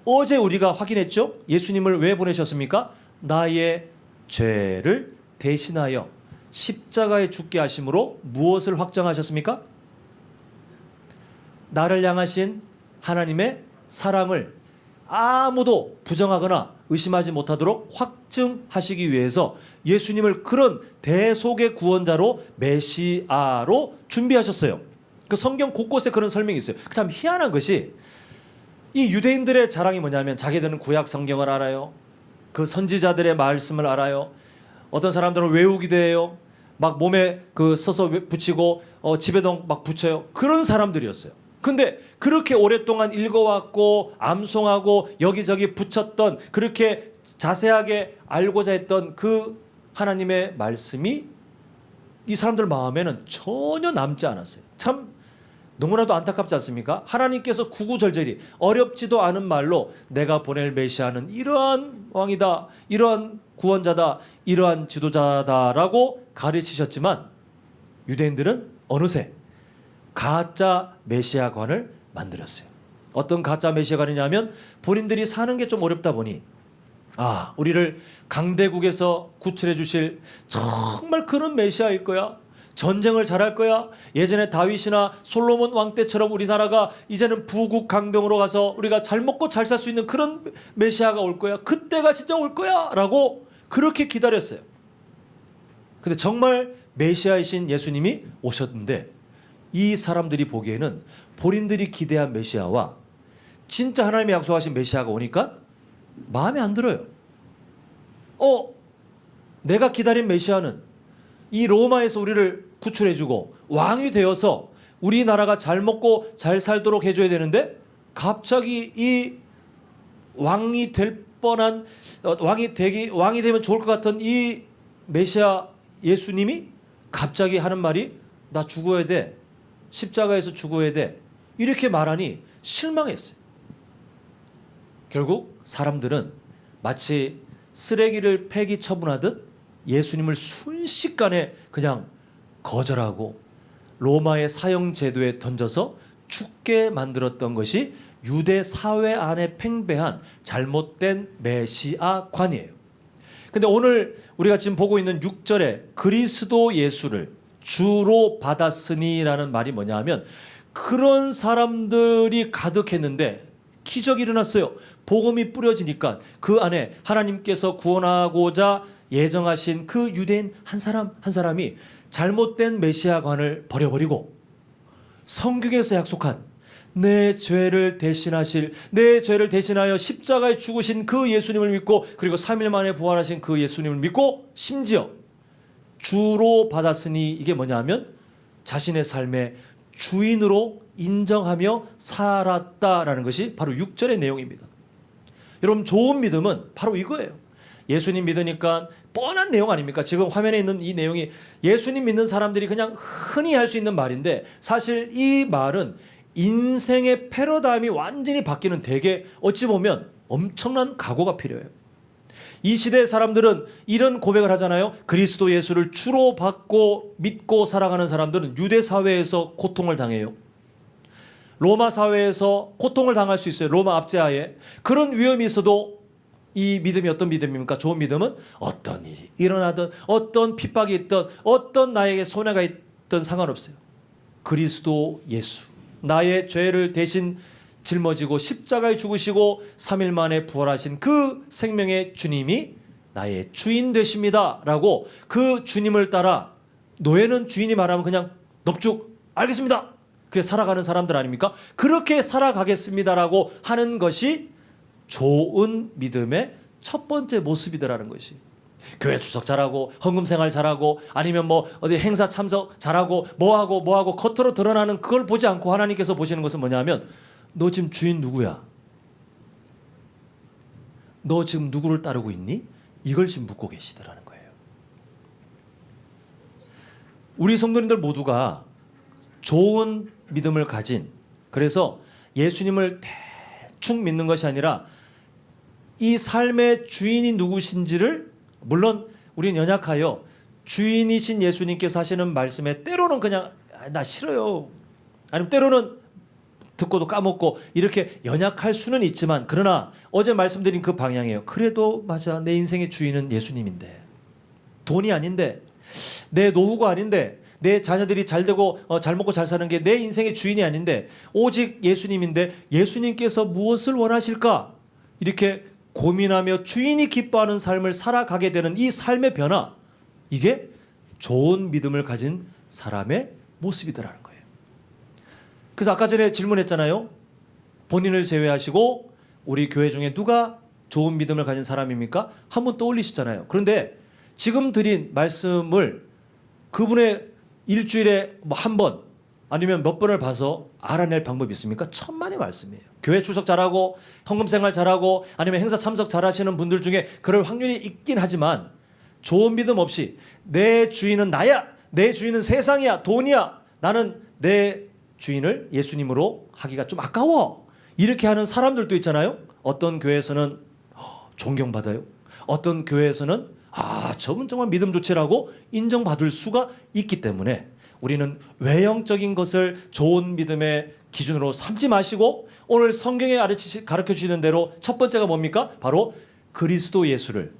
어제 우리가 확인했죠. 예수님을 왜 보내셨습니까? 나의 죄를 대신하여 십자가에 죽게 하심으로 무엇을 확정하셨습니까? 나를 향하신 하나님의 사랑을 아무도 부정하거나 의심하지 못하도록 확증하시기 위해서 예수님을 그런 대속의 구원자로 메시아로 준비하셨어요. 그 성경 곳곳에 그런 설명이 있어요. 참 희한한 것이 이 유대인들의 자랑이 뭐냐면 자기들은 구약 성경을 알아요. 그 선지자들의 말씀을 알아요. 어떤 사람들은 외우기도 해요. 막 몸에 써서 붙이고 집에도 막 붙여요. 그런 사람들이었어요. 근데 그렇게 오랫동안 읽어왔고 암송하고 여기저기 붙였던 그렇게 자세하게 알고자 했던 그 하나님의 말씀이 이 사람들 마음에는 전혀 남지 않았어요. 참 너무나도 안타깝지 않습니까? 하나님께서 구구절절히 어렵지도 않은 말로 내가 보낼 메시아는 이러한 왕이다, 이러한 구원자다, 이러한 지도자다라고 가르치셨지만 유대인들은 어느새 가짜 메시아관을 만들었어요. 어떤 가짜 메시아관이냐면 본인들이 사는 게 좀 어렵다 보니 우리를 강대국에서 구출해 주실 정말 그런 메시아일 거야. 전쟁을 잘할 거야. 예전에 다윗이나 솔로몬 왕 때처럼 우리나라가 이제는 부국 강병으로 가서 우리가 잘 먹고 잘 살 수 있는 그런 메시아가 올 거야. 그때가 진짜 올 거야 라고 그렇게 기다렸어요. 근데 정말 메시아이신 예수님이 오셨는데 이 사람들이 보기에는 본인들이 기대한 메시아와 진짜 하나님이 약속하신 메시아가 오니까 마음에 안 들어요. 내가 기다린 메시아는 이 로마에서 우리를 구출해주고 왕이 되어서 우리나라가 잘 먹고 잘 살도록 해줘야 되는데 갑자기 이 왕이 될 뻔한 왕이 되면 좋을 것 같은 이 메시아 예수님이 갑자기 하는 말이 나 죽어야 돼. 십자가에서 죽어야 돼. 이렇게 말하니 실망했어요. 결국 사람들은 마치 쓰레기를 폐기 처분하듯 예수님을 순식간에 그냥 거절하고 로마의 사형 제도에 던져서 죽게 만들었던 것이 유대 사회 안에 팽배한 잘못된 메시아관이에요. 근데 오늘 우리가 지금 보고 있는 6절에 그리스도 예수를 주로 받았으니라는 말이 뭐냐 하면 그런 사람들이 가득했는데 기적이 일어났어요. 복음이 뿌려지니까 그 안에 하나님께서 구원하고자 예정하신 그 유대인 한 사람 한 사람이 잘못된 메시아관을 버려버리고 성경에서 약속한 내 죄를 대신하여 십자가에 죽으신 그 예수님을 믿고, 그리고 3일 만에 부활하신 그 예수님을 믿고, 심지어 주로 받았으니 이게 뭐냐 하면 자신의 삶의 주인으로 인정하며 살았다라는 것이 바로 6절의 내용입니다. 여러분, 좋은 믿음은 바로 이거예요. 예수님 믿으니까 뻔한 내용 아닙니까? 지금 화면에 있는 이 내용이 예수님 믿는 사람들이 그냥 흔히 할 수 있는 말인데, 사실 이 말은 인생의 패러다임이 완전히 바뀌는, 되게 어찌 보면 엄청난 각오가 필요해요. 이 시대의 사람들은 이런 고백을 하잖아요. 그리스도 예수를 주로 받고 믿고 살아가는 사람들은 유대 사회에서 고통을 당해요. 로마 사회에서 고통을 당할 수 있어요. 로마 압제하에. 그런 위험이 있어도 이 믿음이 어떤 믿음입니까? 좋은 믿음은 어떤 일이 일어나든 어떤 핍박이 있든 어떤 나에게 손해가 있든 상관없어요. 그리스도 예수, 나의 죄를 대신 짊어지고 십자가에 죽으시고 3일 만에 부활하신 그 생명의 주님이 나의 주인 되십니다 라고 그 주님을 따라, 노예는 주인이 말하면 그냥 넙죽 알겠습니다 그렇게 살아가는 사람들 아닙니까? 그렇게 살아가겠습니다라고 하는 것이 좋은 믿음의 첫 번째 모습이더라는 것이. 교회 출석 잘하고 헌금 생활 잘하고 아니면 뭐 어디 행사 참석 잘하고 뭐하고 겉으로 드러나는 그걸 보지 않고 하나님께서 보시는 것은 뭐냐면, 너 지금 주인 누구야? 너 지금 누구를 따르고 있니? 이걸 지금 묻고 계시더라는 거예요. 우리 성도님들 모두가 좋은 믿음을 가진, 그래서 예수님을 대충 믿는 것이 아니라 이 삶의 주인이 누구신지를, 물론 우리는 연약하여 주인이신 예수님께서 하시는 말씀에 때로는 그냥 나 싫어요, 아니면 때로는 듣고도 까먹고 이렇게 연약할 수는 있지만, 그러나 어제 말씀드린 그 방향이에요. 그래도 맞아, 내 인생의 주인은 예수님인데, 돈이 아닌데, 내 노후가 아닌데, 내 자녀들이 잘 되고 잘 먹고 잘 사는 게 내 인생의 주인이 아닌데 오직 예수님인데, 예수님께서 무엇을 원하실까? 이렇게 고민하며 주인이 기뻐하는 삶을 살아가게 되는 이 삶의 변화, 이게 좋은 믿음을 가진 사람의 모습이더라는 거예요. 그래서 아까 전에 질문했잖아요. 본인을 제외하시고 우리 교회 중에 누가 좋은 믿음을 가진 사람입니까? 한번 떠올리시잖아요. 그런데 지금 드린 말씀을 그분의 일주일에 뭐 한 번 아니면 몇 번을 봐서 알아낼 방법이 있습니까? 천만의 말씀이에요. 교회 출석 잘하고 헌금 생활 잘하고 아니면 행사 참석 잘하시는 분들 중에 그럴 확률이 있긴 하지만, 좋은 믿음 없이 내 주인은 나야, 내 주인은 세상이야, 돈이야, 나는 내 주인을 예수님으로 하기가 좀 아까워, 이렇게 하는 사람들도 있잖아요. 어떤 교회에서는 존경받아요. 어떤 교회에서는 저분 정말 믿음 좋지라고 인정받을 수가 있기 때문에, 우리는 외형적인 것을 좋은 믿음의 기준으로 삼지 마시고, 오늘 성경에 가르쳐 주시는 대로 첫 번째가 뭡니까? 바로 그리스도 예수를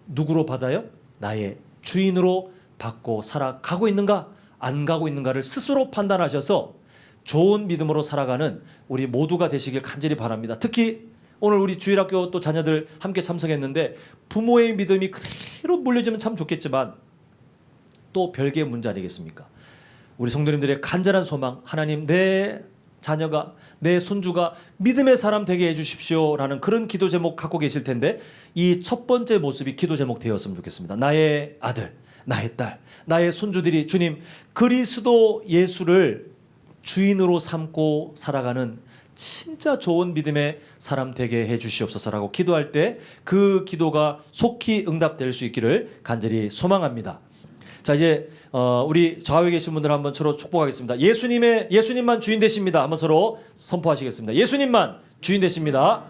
누구로 받아요? 나의 주인으로 받고 살아가고 있는가 안 가고 있는가를 스스로 판단하셔서 좋은 믿음으로 살아가는 우리 모두가 되시길 간절히 바랍니다. 특히 오늘 우리 주일학교 또 자녀들 함께 참석했는데, 부모의 믿음이 그대로 물려주면 참 좋겠지만 또 별개의 문제 아니겠습니까? 우리 성도님들의 간절한 소망, 하나님 내 자녀가, 내 손주가 믿음의 사람 되게 해주십시오라는 그런 기도 제목 갖고 계실 텐데, 이 첫 번째 모습이 기도 제목 되었으면 좋겠습니다. 나의 아들, 나의 딸, 나의 손주들이 주님 그리스도 예수를 주인으로 삼고 살아가는 진짜 좋은 믿음의 사람 되게 해주시옵소서라고 기도할 때 그 기도가 속히 응답될 수 있기를 간절히 소망합니다. 자, 이제 우리 좌우에 계신 분들 한번 서로 축복하겠습니다. 예수님만 주인 되십니다. 한번 서로 선포하시겠습니다. 예수님만 주인 되십니다.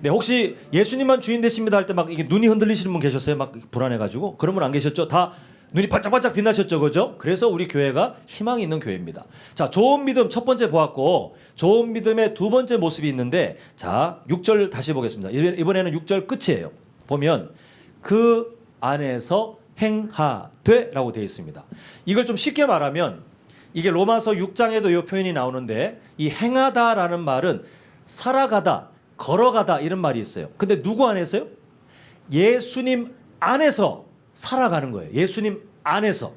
네, 혹시 예수님만 주인 되십니다 할 때 막 이게 눈이 흔들리시는 분 계셨어요? 막 불안해가지고. 그런 분 안 계셨죠? 다 눈이 반짝반짝 빛나셨죠, 그죠? 그래서 우리 교회가 희망이 있는 교회입니다. 자, 좋은 믿음 첫 번째 보았고, 좋은 믿음의 두 번째 모습이 있는데, 자, 6절 다시 보겠습니다. 이번에는 6절 끝이에요. 보면 그 안에서 행하되라고 되어 있습니다. 이걸 좀 쉽게 말하면, 이게 로마서 6장에도 이 표현이 나오는데 이 행하다라는 말은 살아가다, 걸어가다 이런 말이 있어요. 근데 누구 안에서요? 예수님 안에서 살아가는 거예요. 예수님 안에서.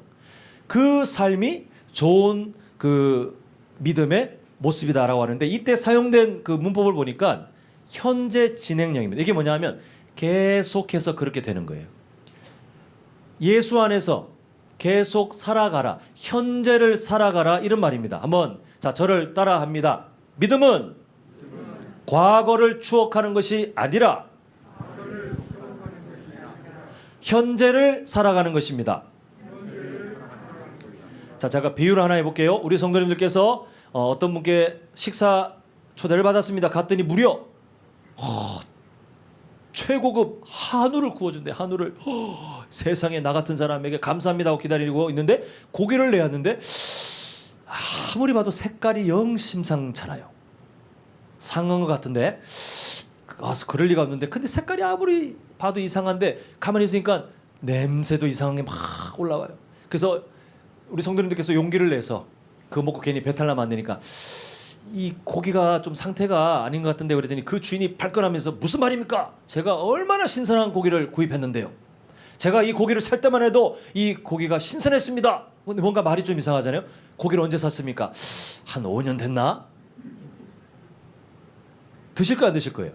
그 삶이 좋은 그 믿음의 모습이다라고 하는데 이때 사용된 그 문법을 보니까 현재 진행형입니다. 이게 뭐냐면 계속해서 그렇게 되는 거예요. 예수 안에서 계속 살아가라. 현재를 살아가라. 이런 말입니다. 한번 자 저를 따라 합니다. 믿음은 과거를 추억하는 것이 아니라 현재를 살아가는 것입니다. 자, 제가 비유를 하나 해볼게요. 우리 성도님들께서 어떤 분께 식사 초대를 받았습니다. 갔더니 무려 최고급 한우를 구워준대. 한우를 세상에 나 같은 사람에게 감사합니다 하고 기다리고 있는데 고기를 내었는데 아무리 봐도 색깔이 영 심상찮아요. 상한 것 같은데 그럴 리가 없는데 근데 색깔이 아무리 봐도 이상한데 가만히 있으니까 냄새도 이상한 게 막 올라와요. 그래서 우리 성도님들께서 용기를 내서 그거 먹고 괜히 배탈 나면 안 되니까 이 고기가 좀 상태가 아닌 것 같은데 그랬더니 그 주인이 발끈하면서 무슨 말입니까? 제가 얼마나 신선한 고기를 구입했는데요. 제가 이 고기를 살 때만 해도 이 고기가 신선했습니다. 근데 뭔가 말이 좀 이상하잖아요. 고기를 언제 샀습니까? 한 5년 됐나? 드실 거 안 드실 거예요?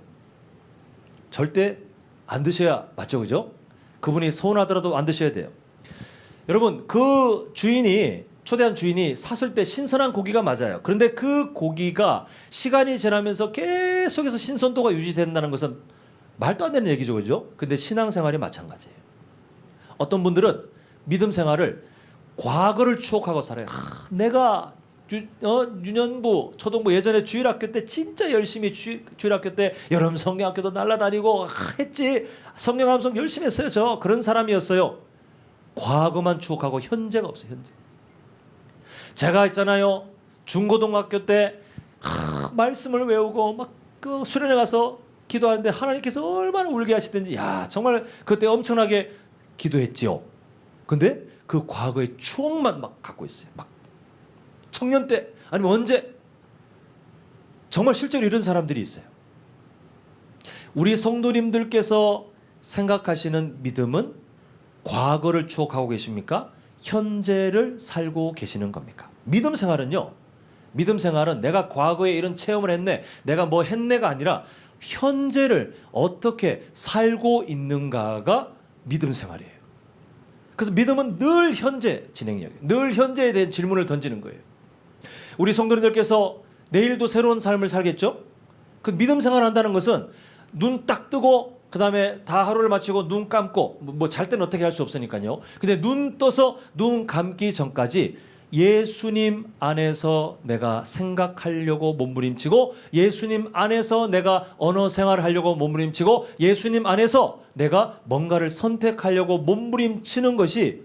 절대 안 드셔야 맞죠, 그죠? 그분이 서운하더라도 안 드셔야 돼요. 여러분 그 주인이 초대한 주인이 샀을 때 신선한 고기가 맞아요. 그런데 그 고기가 시간이 지나면서 계속해서 신선도가 유지된다는 것은 말도 안 되는 얘기죠, 그죠? 근데 신앙생활이 마찬가지예요. 어떤 분들은 믿음 생활을 과거를 추억하고 살아요. 내가 유년부, 초등부 예전에 주일학교 때 진짜 열심히 주일학교 때 여름 성경학교도 날라다니고 했지. 성경 암송 열심히 했어요. 저 그런 사람이었어요. 과거만 추억하고 현재가 없어요. 현재. 제가 있잖아요. 중고등학교 때 말씀을 외우고 막 그 수련회 가서 기도하는데 하나님께서 얼마나 울게 하시든지 야 정말 그때 엄청나게 기도했지요. 근데 그 과거의 추억만 막 갖고 있어요. 막 청년 때 아니면 언제 정말 실제로 이런 사람들이 있어요. 우리 성도님들께서 생각하시는 믿음은 과거를 추억하고 계십니까? 현재를 살고 계시는 겁니까? 믿음 생활은요. 믿음 생활은 내가 과거에 이런 체험을 했네. 내가 뭐 했네가 아니라 현재를 어떻게 살고 있는가가 믿음 생활이에요. 그래서 믿음은 늘 현재 진행력이에요. 늘 현재에 대한 질문을 던지는 거예요. 우리 성도님들께서 내일도 새로운 삶을 살겠죠? 그 믿음 생활을 한다는 것은 눈 딱 뜨고 그 다음에 다 하루를 마치고 눈 감고 뭐 잘 때는 어떻게 할 수 없으니까요. 근데 눈 떠서 눈 감기 전까지 예수님 안에서 내가 생각하려고 몸부림치고 예수님 안에서 내가 언어 생활을 하려고 몸부림치고 예수님 안에서 내가 뭔가를 선택하려고 몸부림치는 것이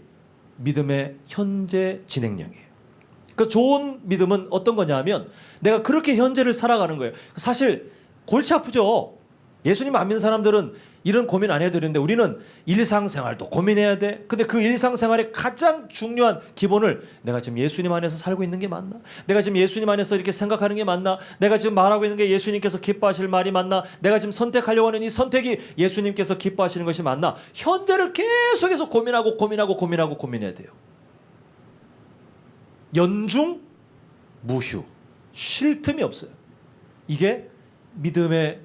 믿음의 현재 진행력이에요. 그 좋은 믿음은 어떤 거냐면 내가 그렇게 현재를 살아가는 거예요. 사실 골치 아프죠. 예수님 안 믿는 사람들은 이런 고민 안 해도 되는데 우리는 일상생활도 고민해야 돼. 근데 그 일상생활의 가장 중요한 기본을 내가 지금 예수님 안에서 살고 있는 게 맞나? 내가 지금 예수님 안에서 이렇게 생각하는 게 맞나? 내가 지금 말하고 있는 게 예수님께서 기뻐하실 말이 맞나? 내가 지금 선택하려고 하는 이 선택이 예수님께서 기뻐하시는 것이 맞나? 현재를 계속해서 고민해야 돼요. 연중 무휴 쉴 틈이 없어요. 이게 믿음의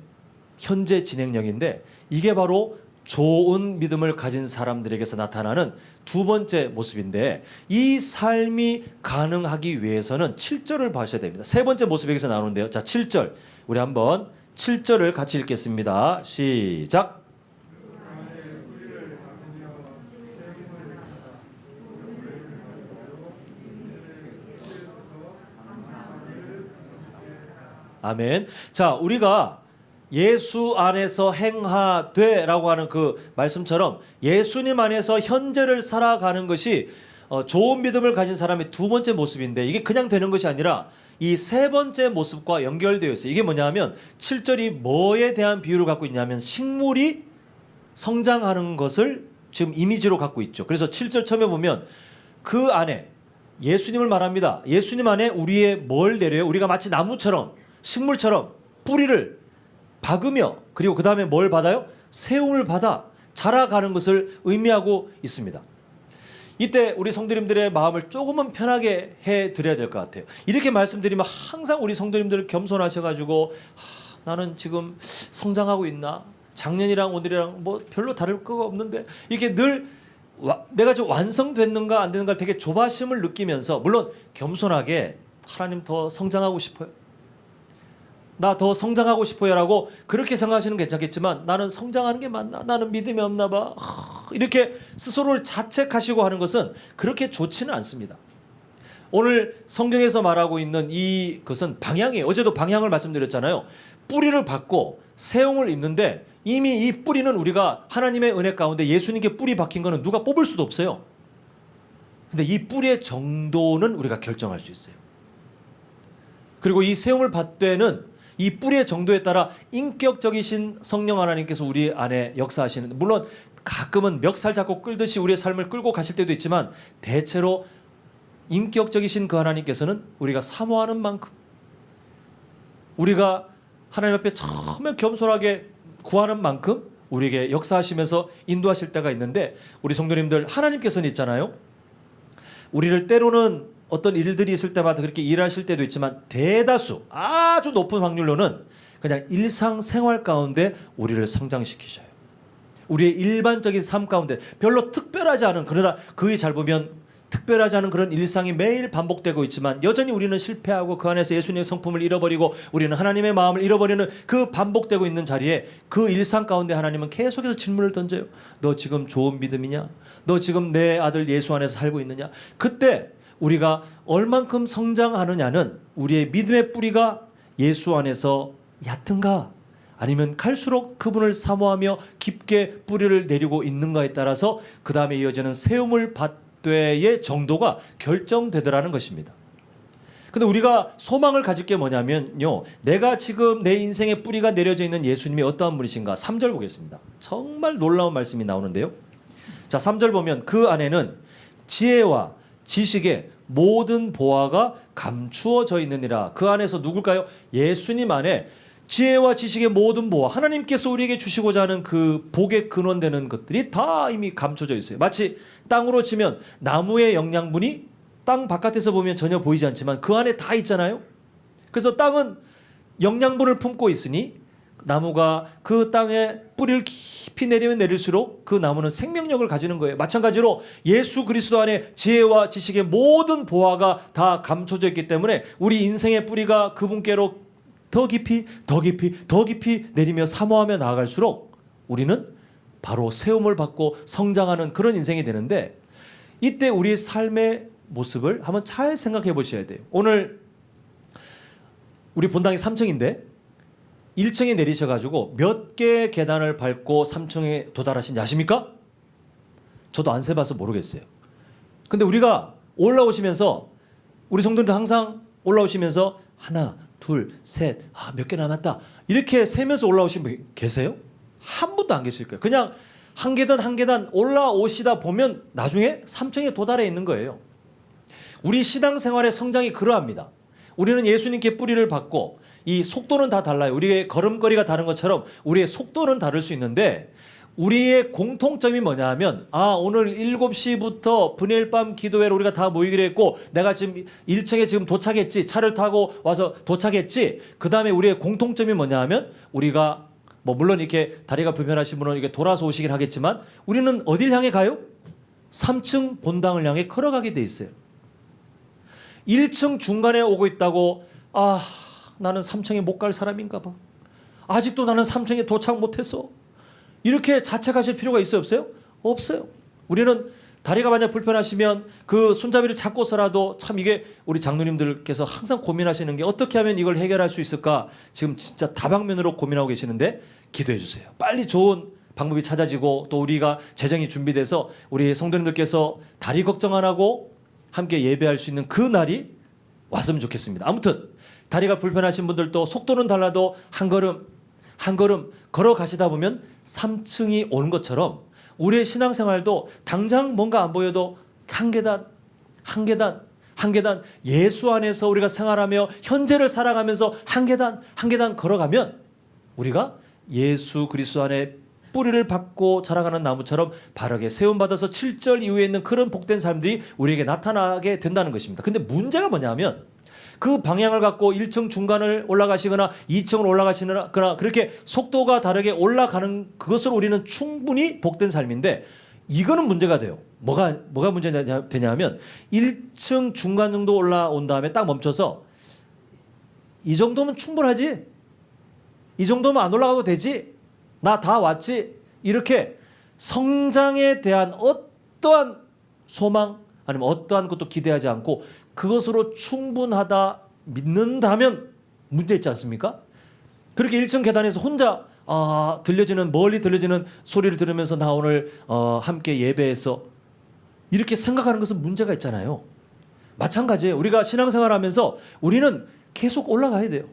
현재 진행력인데 이게 바로 좋은 믿음을 가진 사람들에게서 나타나는 두 번째 모습인데 이 삶이 가능하기 위해서는 7절을 봐셔야 됩니다. 세 번째 모습 여기서 나오는데요. 자, 7절 우리 한번 7절을 같이 읽겠습니다. 시작. 아멘. 자, 우리가 예수 안에서 행하되라고 하는 그 말씀처럼 예수님 안에서 현재를 살아가는 것이 좋은 믿음을 가진 사람의 두 번째 모습인데 이게 그냥 되는 것이 아니라 이 세 번째 모습과 연결되어 있어요. 이게 뭐냐면 7절이 뭐에 대한 비유를 갖고 있냐면 식물이 성장하는 것을 지금 이미지로 갖고 있죠. 그래서 7절 처음에 보면 그 안에 예수님을 말합니다. 예수님 안에 우리의 뭘 내려요? 우리가 마치 나무처럼 식물처럼 뿌리를 박으며 그리고 그 다음에 뭘 받아요? 세움을 받아 자라가는 것을 의미하고 있습니다. 이때 우리 성도님들의 마음을 조금은 편하게 해드려야 될 것 같아요. 이렇게 말씀드리면 항상 우리 성도님들 겸손하셔가지고 나는 지금 성장하고 있나? 작년이랑 오늘이랑 뭐 별로 다를 거가 없는데 이렇게 늘 내가 좀 완성됐는가 안 되는가 되게 조바심을 느끼면서 물론 겸손하게 하나님 더 성장하고 싶어요. 나 더 성장하고 싶어요 라고 그렇게 생각하시는 괜찮겠지만 나는 성장하는 게 맞나? 나는 믿음이 없나 봐. 이렇게 스스로를 자책하시고 하는 것은 그렇게 좋지는 않습니다. 오늘 성경에서 말하고 있는 이것은 방향이에요. 어제도 방향을 말씀드렸잖아요. 뿌리를 받고 세움을 입는데 이미 이 뿌리는 우리가 하나님의 은혜 가운데 예수님께 뿌리 박힌 거는 누가 뽑을 수도 없어요. 근데 이 뿌리의 정도는 우리가 결정할 수 있어요. 그리고 이 세움을 받되는 이 뿌리의 정도에 따라 인격적이신 성령 하나님께서 우리 안에 역사하시는, 물론 가끔은 멱살 잡고 끌듯이 우리의 삶을 끌고 가실 때도 있지만 대체로 인격적이신 그 하나님께서는 우리가 사모하는 만큼 우리가 하나님 앞에 처음에 겸손하게 구하는 만큼 우리에게 역사하시면서 인도하실 때가 있는데 우리 성도님들 하나님께서는 있잖아요. 우리를 때로는 어떤 일들이 있을 때마다 그렇게 일하실 때도 있지만 대다수 아주 높은 확률로는 그냥 일상생활 가운데 우리를 성장시키셔요. 우리의 일반적인 삶 가운데 별로 특별하지 않은, 그러나 그게 잘 보면 특별하지 않은 그런 일상이 매일 반복되고 있지만 여전히 우리는 실패하고 그 안에서 예수님의 성품을 잃어버리고 우리는 하나님의 마음을 잃어버리는 그 반복되고 있는 자리에 그 일상 가운데 하나님은 계속해서 질문을 던져요. 너 지금 좋은 믿음이냐? 너 지금 내 아들 예수 안에서 살고 있느냐? 그때 우리가 얼만큼 성장하느냐는 우리의 믿음의 뿌리가 예수 안에서 얕은가 아니면 갈수록 그분을 사모하며 깊게 뿌리를 내리고 있는가에 따라서 그 다음에 이어지는 세움을 받되의 정도가 결정되더라는 것입니다. 근데 우리가 소망을 가질 게 뭐냐면요, 내가 지금 내 인생의 뿌리가 내려져 있는 예수님이 어떠한 분이신가. 3절 보겠습니다. 정말 놀라운 말씀이 나오는데요. 자, 3절 보면 그 안에는 지혜와 지식의 모든 보화가 감추어져 있느니라. 그 안에서 누굴까요? 예수님 안에 지혜와 지식의 모든 보화, 하나님께서 우리에게 주시고자 하는 그 복의 근원되는 것들이 다 이미 감춰져 있어요. 마치 땅으로 치면 나무의 영양분이 땅 바깥에서 보면 전혀 보이지 않지만 그 안에 다 있잖아요. 그래서 땅은 영양분을 품고 있으니 나무가 그 땅에 뿌리를 깊이 내리면 내릴수록 그 나무는 생명력을 가지는 거예요. 마찬가지로 예수 그리스도 안에 지혜와 지식의 모든 보화가 다 감춰져 있기 때문에 우리 인생의 뿌리가 그분께로 더 깊이 더 깊이 더 깊이 내리며 사모하며 나아갈수록 우리는 바로 세움을 받고 성장하는 그런 인생이 되는데, 이때 우리의 삶의 모습을 한번 잘 생각해 보셔야 돼요. 오늘 우리 본당이 3층인데 1층에 내리셔가지고 몇 개의 계단을 밟고 3층에 도달하신지 아십니까? 저도 안 세봐서 모르겠어요. 근데 우리가 올라오시면서 우리 성도님들 항상 올라오시면서 하나 둘 셋 몇 개 남았다 이렇게 세면서 올라오신 분 계세요? 한 분도 안 계실 거예요. 그냥 한 계단 한 계단 올라오시다 보면 나중에 3층에 도달해 있는 거예요. 우리 신앙생활의 성장이 그러합니다. 우리는 예수님께 뿌리를 받고 이 속도는 다 달라요. 우리의 걸음걸이가 다른 것처럼 우리의 속도는 다를 수 있는데 우리의 공통점이 뭐냐 하면 오늘 7시부터 분일밤 기도회를 우리가 다 모이기로 했고 내가 지금 1층에 지금 도착했지, 차를 타고 와서 도착했지. 그 다음에 우리의 공통점이 뭐냐 하면 우리가 물론 이렇게 다리가 불편하신 분은 이렇게 돌아서 오시긴 하겠지만 우리는 어딜 향해 가요? 3층 본당을 향해 걸어가게 돼 있어요. 1층 중간에 오고 있다고 나는 3층에 못 갈 사람인가 봐. 아직도 나는 3층에 도착 못했어. 이렇게 자책하실 필요가 있어요, 없어요? 없어요. 우리는 다리가 만약 불편하시면 그 손잡이를 잡고서라도 참 이게 우리 장로님들께서 항상 고민하시는 게 어떻게 하면 이걸 해결할 수 있을까 지금 진짜 다방면으로 고민하고 계시는데 기도해 주세요. 빨리 좋은 방법이 찾아지고 또 우리가 재정이 준비돼서 우리 성도님들께서 다리 걱정 안 하고 함께 예배할 수 있는 그 날이 왔으면 좋겠습니다. 아무튼 다리가 불편하신 분들도 속도는 달라도 한 걸음 한 걸음 걸어가시다 보면 3층이 오는 것처럼 우리의 신앙생활도 당장 뭔가 안 보여도 한 계단 한 계단 한 계단 예수 안에서 우리가 생활하며 현재를 살아가면서 한 계단 한 계단 걸어가면 우리가 예수 그리스도 안에 뿌리를 받고 자라가는 나무처럼 바르게 세움받아서 7절 이후에 있는 그런 복된 삶들이 우리에게 나타나게 된다는 것입니다. 근데 문제가 뭐냐면 그 방향을 갖고 1층 중간을 올라가시거나 2층을 올라가시거나 그렇게 속도가 다르게 올라가는 그것으로 우리는 충분히 복된 삶인데 이거는 문제가 돼요. 뭐가 문제가 되냐면 1층 중간 정도 올라온 다음에 딱 멈춰서 이 정도면 충분하지? 이 정도면 안 올라가도 되지? 나 다 왔지? 이렇게 성장에 대한 어떠한 소망 아니면 어떠한 것도 기대하지 않고 그것으로 충분하다 믿는다면 문제 있지 않습니까? 그렇게 1층 계단에서 혼자 멀리 들려지는 소리를 들으면서 나 오늘 함께 예배해서 이렇게 생각하는 것은 문제가 있잖아요. 마찬가지예요. 우리가 신앙생활하면서 우리는 계속 올라가야 돼요.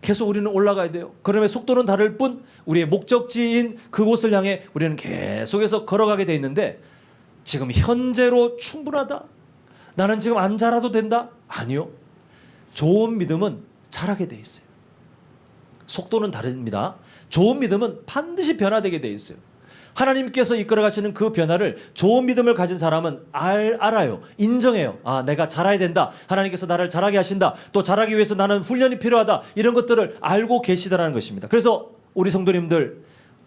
계속 우리는 올라가야 돼요. 그러면 속도는 다를 뿐 우리의 목적지인 그곳을 향해 우리는 계속해서 걸어가게 돼 있는데 지금 현재로 충분하다. 나는 지금 안 자라도 된다. 아니요. 좋은 믿음은 자라게 돼 있어요. 속도는 다릅니다. 좋은 믿음은 반드시 변화되게 돼 있어요. 하나님께서 이끌어 가시는 그 변화를 좋은 믿음을 가진 사람은 알아요. 인정해요. 내가 자라야 된다. 하나님께서 나를 자라게 하신다. 또 자라기 위해서 나는 훈련이 필요하다. 이런 것들을 알고 계시다라는 것입니다. 그래서 우리 성도님들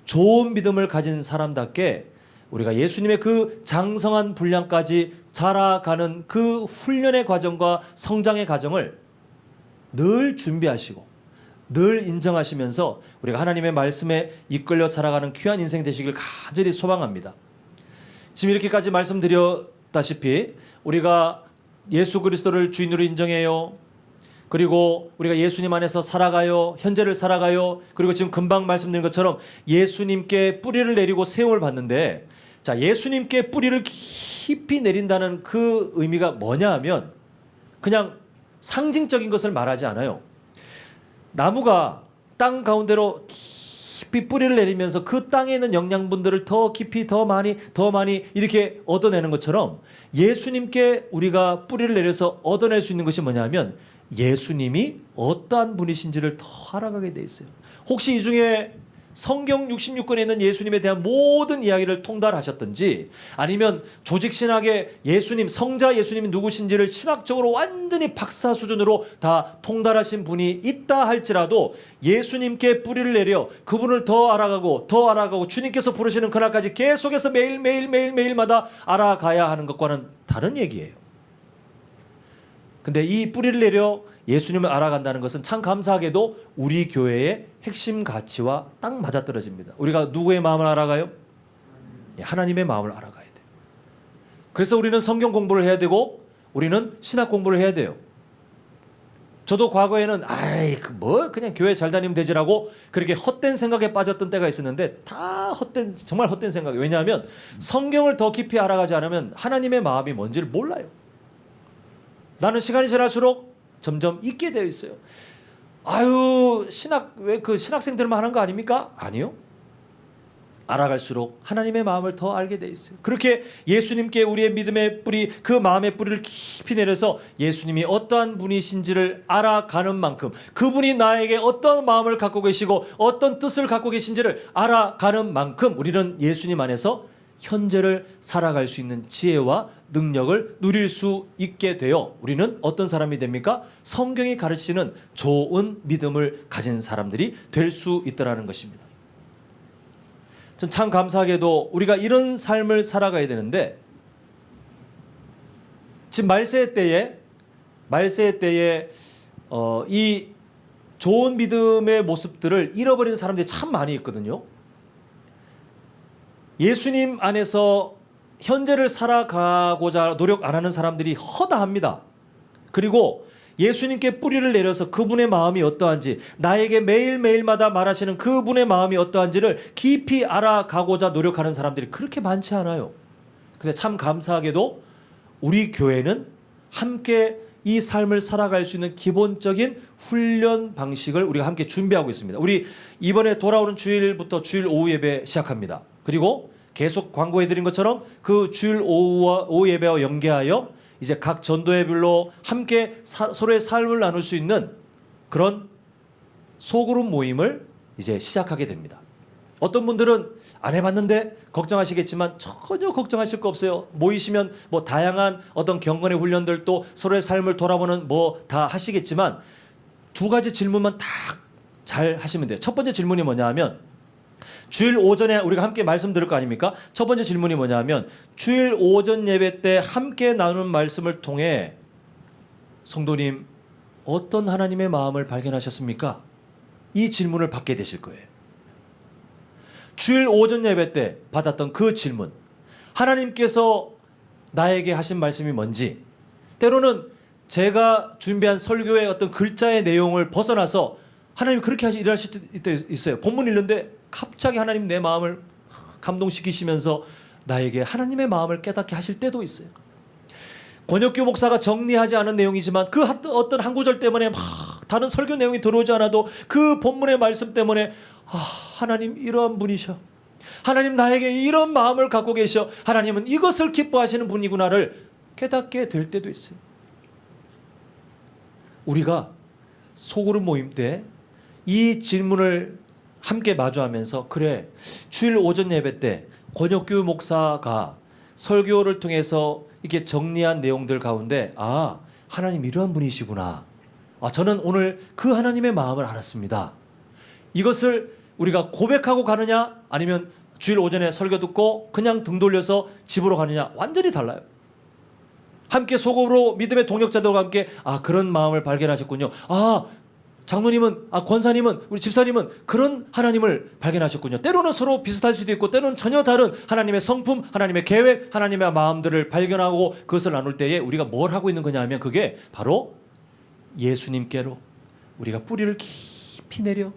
좋은 믿음을 가진 사람답게 우리가 예수님의 그 장성한 분량까지 자라가는 그 훈련의 과정과 성장의 과정을 늘 준비하시고 늘 인정하시면서 우리가 하나님의 말씀에 이끌려 살아가는 귀한 인생 되시길 간절히 소망합니다. 지금 이렇게까지 말씀드렸다시피 우리가 예수 그리스도를 주인으로 인정해요. 그리고 우리가 예수님 안에서 살아가요. 현재를 살아가요. 그리고 지금 금방 말씀드린 것처럼 예수님께 뿌리를 내리고 세움을 받는데 자, 예수님께 뿌리를 깊이 내린다는 그 의미가 뭐냐 하면 그냥 상징적인 것을 말하지 않아요. 나무가 땅 가운데로 깊이 뿌리를 내리면서 그 땅에 있는 영양분들을 더 깊이 더 많이 이렇게 얻어내는 것처럼 예수님께 우리가 뿌리를 내려서 얻어낼 수 있는 것이 뭐냐면 예수님이 어떠한 분이신지를 더 알아가게 돼 있어요. 혹시 이 중에 성경 66권에 있는 예수님에 대한 모든 이야기를 통달하셨든지 아니면 조직신학의 예수님, 성자 예수님이 누구신지를 신학적으로 완전히 박사 수준으로 다 통달하신 분이 있다 할지라도 예수님께 뿌리를 내려 그분을 더 알아가고 주님께서 부르시는 그날까지 계속해서 매일마다 알아가야 하는 것과는 다른 얘기예요. 근데 이 뿌리를 내려 예수님을 알아간다는 것은 참 감사하게도 우리 교회의 핵심 가치와 딱 맞아떨어집니다. 우리가 누구의 마음을 알아가요? 하나님의 마음을 알아가야 돼요. 그래서 우리는 성경 공부를 해야 되고 우리는 신학 공부를 해야 돼요. 저도 과거에는 그냥 교회 잘 다니면 되지라고 그렇게 헛된 생각에 빠졌던 때가 있었는데 다 정말 헛된 생각이에요. 왜냐하면 성경을 더 깊이 알아가지 않으면 하나님의 마음이 뭔지를 몰라요. 나는 시간이 지날수록 점점 잊게 되어 있어요. 왜 그 신학생들만 하는 거 아닙니까? 아니요. 알아갈수록 하나님의 마음을 더 알게 되어 있어요. 그렇게 예수님께 우리의 믿음의 뿌리, 그 마음의 뿌리를 깊이 내려서 예수님이 어떠한 분이신지를 알아가는 만큼 그분이 나에게 어떤 마음을 갖고 계시고 어떤 뜻을 갖고 계신지를 알아가는 만큼 우리는 예수님 안에서 현재를 살아갈 수 있는 지혜와 능력을 누릴 수 있게 되어 우리는 어떤 사람이 됩니까? 성경이 가르치는 좋은 믿음을 가진 사람들이 될 수 있다는 것입니다. 전 참 감사하게도 우리가 이런 삶을 살아가야 되는데 지금 말세 때에 이 좋은 믿음의 모습들을 잃어버린 사람들이 참 많이 있거든요. 예수님 안에서 현재를 살아가고자 노력 안 하는 사람들이 허다합니다. 그리고 예수님께 뿌리를 내려서 그분의 마음이 어떠한지 나에게 매일마다 말하시는 그분의 마음이 어떠한지를 깊이 알아가고자 노력하는 사람들이 그렇게 많지 않아요. 근데 참 감사하게도 우리 교회는 함께 이 삶을 살아갈 수 있는 기본적인 훈련 방식을 우리가 함께 준비하고 있습니다. 우리 이번에 돌아오는 주일부터 주일 오후 예배 시작합니다. 그리고 계속 광고해드린 것처럼 그 주일 오후 예배와 연계하여 이제 각 전도회별로 함께 서로의 삶을 나눌 수 있는 그런 소그룹 모임을 이제 시작하게 됩니다. 어떤 분들은 안 해봤는데 걱정하시겠지만 전혀 걱정하실 거 없어요. 모이시면 뭐 다양한 어떤 경건의 훈련들도 서로의 삶을 돌아보는 뭐 다 하시겠지만 두 가지 질문만 딱 잘 하시면 돼요. 첫 번째 질문이 뭐냐 하면 주일 오전에 우리가 함께 말씀 들을 거 아닙니까? 첫 번째 질문이 뭐냐 하면 주일 오전 예배 때 함께 나누는 말씀을 통해 성도님 어떤 하나님의 마음을 발견하셨습니까? 이 질문을 받게 되실 거예요. 주일 오전 예배 때 받았던 그 질문, 하나님께서 나에게 하신 말씀이 뭔지, 때로는 제가 준비한 설교의 어떤 글자의 내용을 벗어나서 하나님 그렇게 일하실 때 있어요. 본문 읽는데 갑자기 하나님 내 마음을 감동시키시면서 나에게 하나님의 마음을 깨닫게 하실 때도 있어요. 권혁규 목사가 정리하지 않은 내용이지만 그 어떤 한 구절 때문에 막 다른 설교 내용이 들어오지 않아도 그 본문의 말씀 때문에 하나님 이러한 분이셔. 하나님 나에게 이런 마음을 갖고 계셔. 하나님은 이것을 기뻐하시는 분이구나를 깨닫게 될 때도 있어요. 우리가 소그룹 모임 때 이 질문을 함께 마주하면서 그래 주일 오전 예배 때 권혁규 목사가 설교를 통해서 이렇게 정리한 내용들 가운데 하나님 이러한 분이시구나. 저는 오늘 그 하나님의 마음을 알았습니다. 이것을 우리가 고백하고 가느냐 아니면 주일 오전에 설교 듣고 그냥 등 돌려서 집으로 가느냐 완전히 달라요. 함께 소그룹으로 믿음의 동역자들과 함께 그런 마음을 발견하셨군요. 장로님은 권사님은 우리 집사님은 그런 하나님을 발견하셨군요. 때로는 서로 비슷할 수도 있고 때로는 전혀 다른 하나님의 성품, 하나님의 계획, 하나님의 마음들을 발견하고 그것을 나눌 때에 우리가 뭘 하고 있는 거냐 하면 그게 바로 예수님께로 우리가 뿌리를 깊이 내려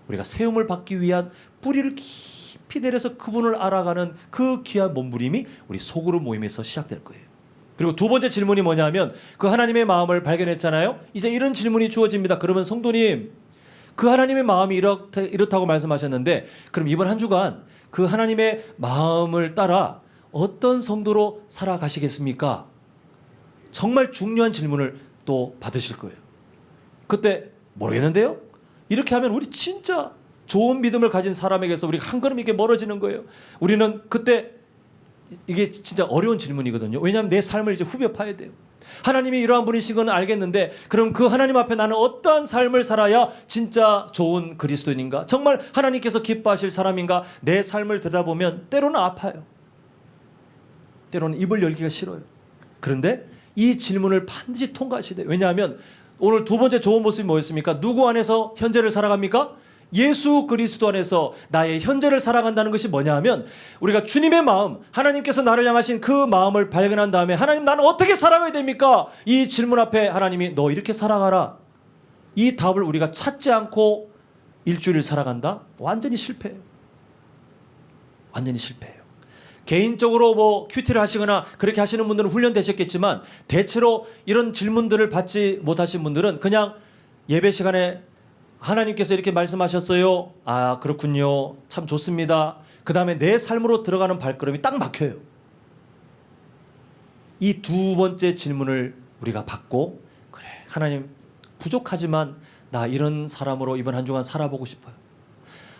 우리가 세움을 받기 위한 뿌리를 깊이 내려서 그분을 알아가는 그 귀한 몸부림이 우리 소그룹 모임에서 시작될 거예요. 그리고 두 번째 질문이 뭐냐면 그 하나님의 마음을 발견했잖아요. 이제 이런 질문이 주어집니다. 그러면 성도님 그 하나님의 마음이 이렇다고 말씀하셨는데 그럼 이번 한 주간 그 하나님의 마음을 따라 어떤 성도로 살아가시겠습니까? 정말 중요한 질문을 또 받으실 거예요. 그때 모르겠는데요. 이렇게 하면 우리 진짜 좋은 믿음을 가진 사람에게서 우리가 한 걸음 이렇게 멀어지는 거예요. 우리는 그때 이게 진짜 어려운 질문이거든요. 왜냐하면 내 삶을 이제 후벼 파야 돼요. 하나님이 이러한 분이신 건 알겠는데 그럼 그 하나님 앞에 나는 어떠한 삶을 살아야 진짜 좋은 그리스도인인가? 정말 하나님께서 기뻐하실 사람인가? 내 삶을 들여다보면 때로는 아파요. 때로는 입을 열기가 싫어요. 그런데 이 질문을 반드시 통과하셔야 돼요. 왜냐하면 오늘 두 번째 좋은 모습이 뭐였습니까? 누구 안에서 현재를 살아갑니까? 예수 그리스도 안에서 나의 현재를 살아간다는 것이 뭐냐 하면 우리가 주님의 마음, 하나님께서 나를 향하신 그 마음을 발견한 다음에 하나님 나는 어떻게 살아가야 됩니까? 이 질문 앞에 하나님이 너 이렇게 살아가라. 이 답을 우리가 찾지 않고 일주일을 살아간다? 완전히 실패해요. 완전히 실패해요. 개인적으로 뭐 큐티를 하시거나 그렇게 하시는 분들은 훈련되셨겠지만 대체로 이런 질문들을 받지 못하신 분들은 그냥 예배 시간에 하나님께서 이렇게 말씀하셨어요. 그렇군요. 참 좋습니다. 그 다음에 내 삶으로 들어가는 발걸음이 딱 막혀요. 이 두 번째 질문을 우리가 받고 그래 하나님 부족하지만 나 이런 사람으로 이번 한 주간 살아보고 싶어요.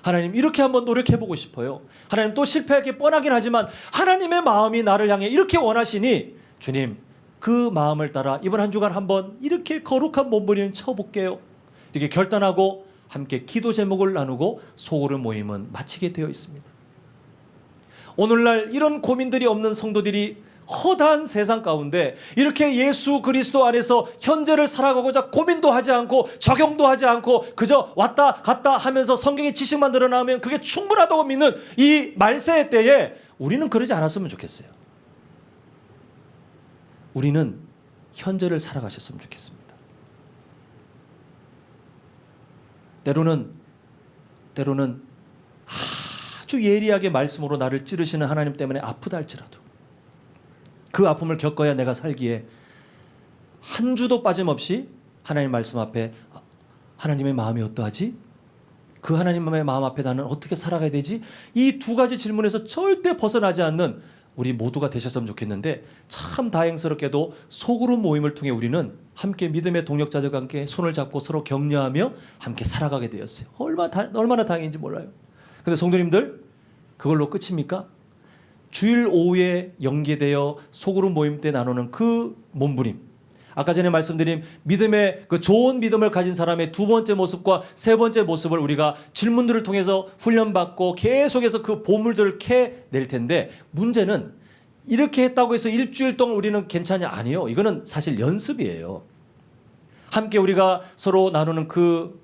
하나님 이렇게 한번 노력해보고 싶어요. 하나님 또 실패할 게 뻔하긴 하지만 하나님의 마음이 나를 향해 이렇게 원하시니 주님 그 마음을 따라 이번 한 주간 한번 이렇게 거룩한 몸부림을 쳐볼게요. 이렇게 결단하고 함께 기도 제목을 나누고 소그룹 모임은 마치게 되어 있습니다. 오늘날 이런 고민들이 없는 성도들이 허다한 세상 가운데 이렇게 예수 그리스도 안에서 현재를 살아가고자 고민도 하지 않고 적용도 하지 않고 그저 왔다 갔다 하면서 성경의 지식만 늘어나면 그게 충분하다고 믿는 이 말세의 때에 우리는 그러지 않았으면 좋겠어요. 우리는 현재를 살아가셨으면 좋겠습니다. 때로는 아주 예리하게 말씀으로 나를 찌르시는 하나님 때문에 아프다 할지라도 그 아픔을 겪어야 내가 살기에 한 주도 빠짐없이 하나님 말씀 앞에 하나님의 마음이 어떠하지? 그 하나님의 마음 앞에 나는 어떻게 살아가야 되지? 이 두 가지 질문에서 절대 벗어나지 않는 우리 모두가 되셨으면 좋겠는데 참 다행스럽게도 소그룹 모임을 통해 우리는 함께 믿음의 동역자들과 함께 손을 잡고 서로 격려하며 함께 살아가게 되었어요. 얼마나 다행인지 몰라요. 근데 성도님들, 그걸로 끝입니까? 주일 오후에 연계되어 소그룹 모임 때 나누는 그 몸부림, 아까 전에 말씀드린 믿음의 그 좋은 믿음을 가진 사람의 두 번째 모습과 세 번째 모습을 우리가 질문들을 통해서 훈련받고 계속해서 그 보물들을 캐낼 텐데, 문제는 이렇게 했다고 해서 일주일 동안 우리는 괜찮냐? 아니요. 이거는 사실 연습이에요. 함께 우리가 서로 나누는 그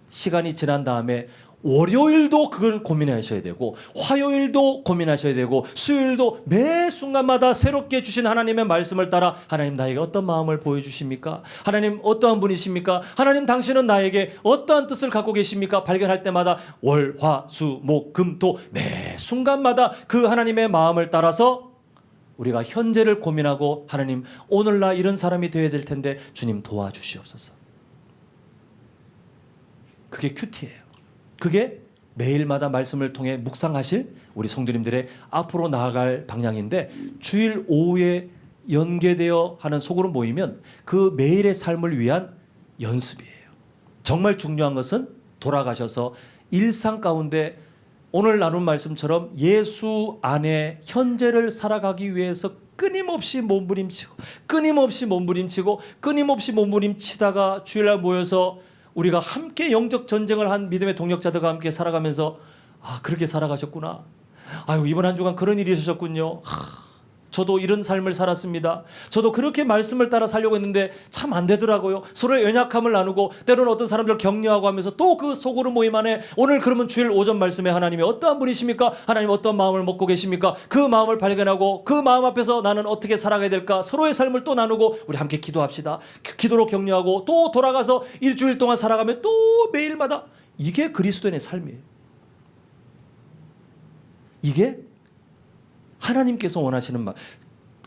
시간이 지난 다음에 월요일도 그걸 고민하셔야 되고, 화요일도 고민하셔야 되고, 수요일도 매 순간마다 새롭게 주신 하나님의 말씀을 따라 하나님 나에게 어떤 마음을 보여주십니까? 하나님 어떠한 분이십니까? 하나님 당신은 나에게 어떠한 뜻을 갖고 계십니까? 발견할 때마다 월, 화, 수, 목, 금, 토 매 순간마다 그 하나님의 마음을 따라서 우리가 현재를 고민하고, 하나님 오늘 나 이런 사람이 되어야 될 텐데 주님 도와주시옵소서. 그게 큐티예요. 그게 매일마다 말씀을 통해 묵상하실 우리 성도님들의 앞으로 나아갈 방향인데, 주일 오후에 연계되어 하는 소그룹 모이면 그 매일의 삶을 위한 연습이에요. 정말 중요한 것은 돌아가셔서 일상 가운데 오늘 나눈 말씀처럼 예수 안에 현재를 살아가기 위해서 끊임없이 몸부림치다가 주일날 모여서 우리가 함께 영적 전쟁을 한 믿음의 동역자들과 함께 살아가면서, 아, 그렇게 살아가셨구나. 아유, 이번 한 주간 그런 일이 있으셨군요. 저도 이런 삶을 살았습니다. 저도 그렇게 말씀을 따라 살려고 했는데 참 안 되더라고요. 서로의 연약함을 나누고, 때로는 어떤 사람들 격려하고 하면서 또 그 소그룹 모임 안에 오늘 그러면 주일 오전 말씀에 하나님이 어떠한 분이십니까? 하나님 어떤 마음을 먹고 계십니까? 그 마음을 발견하고 그 마음 앞에서 나는 어떻게 살아가야 될까? 서로의 삶을 또 나누고 우리 함께 기도합시다. 기도로 격려하고 또 돌아가서 일주일 동안 살아가면 또 매일마다, 이게 그리스도인의 삶이에요. 이게 하나님께서 원하시는 말,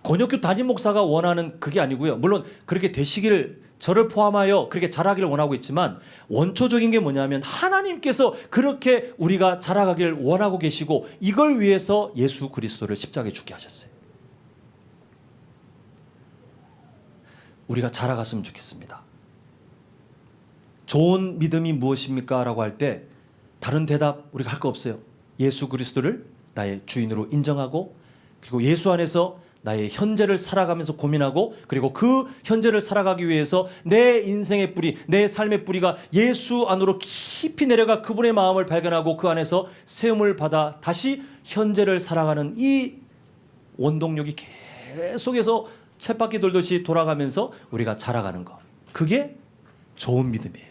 권역교 담임 목사가 원하는 그게 아니고요. 물론 그렇게 되시기를, 저를 포함하여 그렇게 자라기를 원하고 있지만, 원초적인 게 뭐냐면 하나님께서 그렇게 우리가 자라가기를 원하고 계시고, 이걸 위해서 예수 그리스도를 십자가에 죽게 하셨어요. 우리가 자라갔으면 좋겠습니다. 좋은 믿음이 무엇입니까? 라고 할 때 다른 대답 우리가 할 거 없어요. 예수 그리스도를 나의 주인으로 인정하고, 그리고 예수 안에서 나의 현재를 살아가면서 고민하고, 그리고 그 현재를 살아가기 위해서 내 인생의 뿌리, 내 삶의 뿌리가 예수 안으로 깊이 내려가 그분의 마음을 발견하고 그 안에서 세움을 받아 다시 현재를 살아가는 이 원동력이 계속해서 쳇바퀴 돌듯이 돌아가면서 우리가 자라가는 것, 그게 좋은 믿음이에요.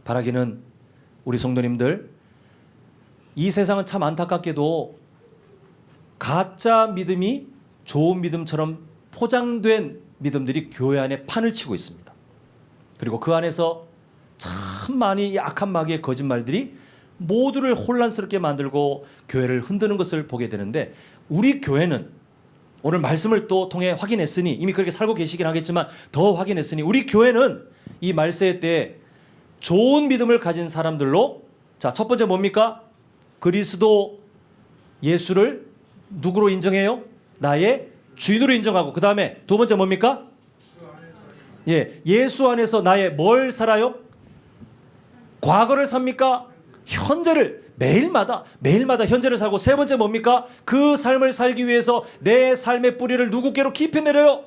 바라기는 우리 성도님들, 이 세상은 참 안타깝게도 가짜 믿음이 좋은 믿음처럼 포장된 믿음들이 교회 안에 판을 치고 있습니다. 그리고 그 안에서 참 많이 악한 마귀의 거짓말들이 모두를 혼란스럽게 만들고 교회를 흔드는 것을 보게 되는데, 우리 교회는 오늘 말씀을 또 통해 확인했으니, 이미 그렇게 살고 계시긴 하겠지만 더 확인했으니, 우리 교회는 이 말세의 때에 좋은 믿음을 가진 사람들로, 자, 첫 번째 뭡니까? 그리스도 예수를 누구로 인정해요? 나의 주인으로 인정하고, 그 다음에 두 번째 뭡니까? 예수 안에서 나의 뭘 살아요? 과거를 삽니까? 현재를 매일마다 현재를 살고, 세 번째 뭡니까? 그 삶을 살기 위해서 내 삶의 뿌리를 누구께로 깊이 내려요?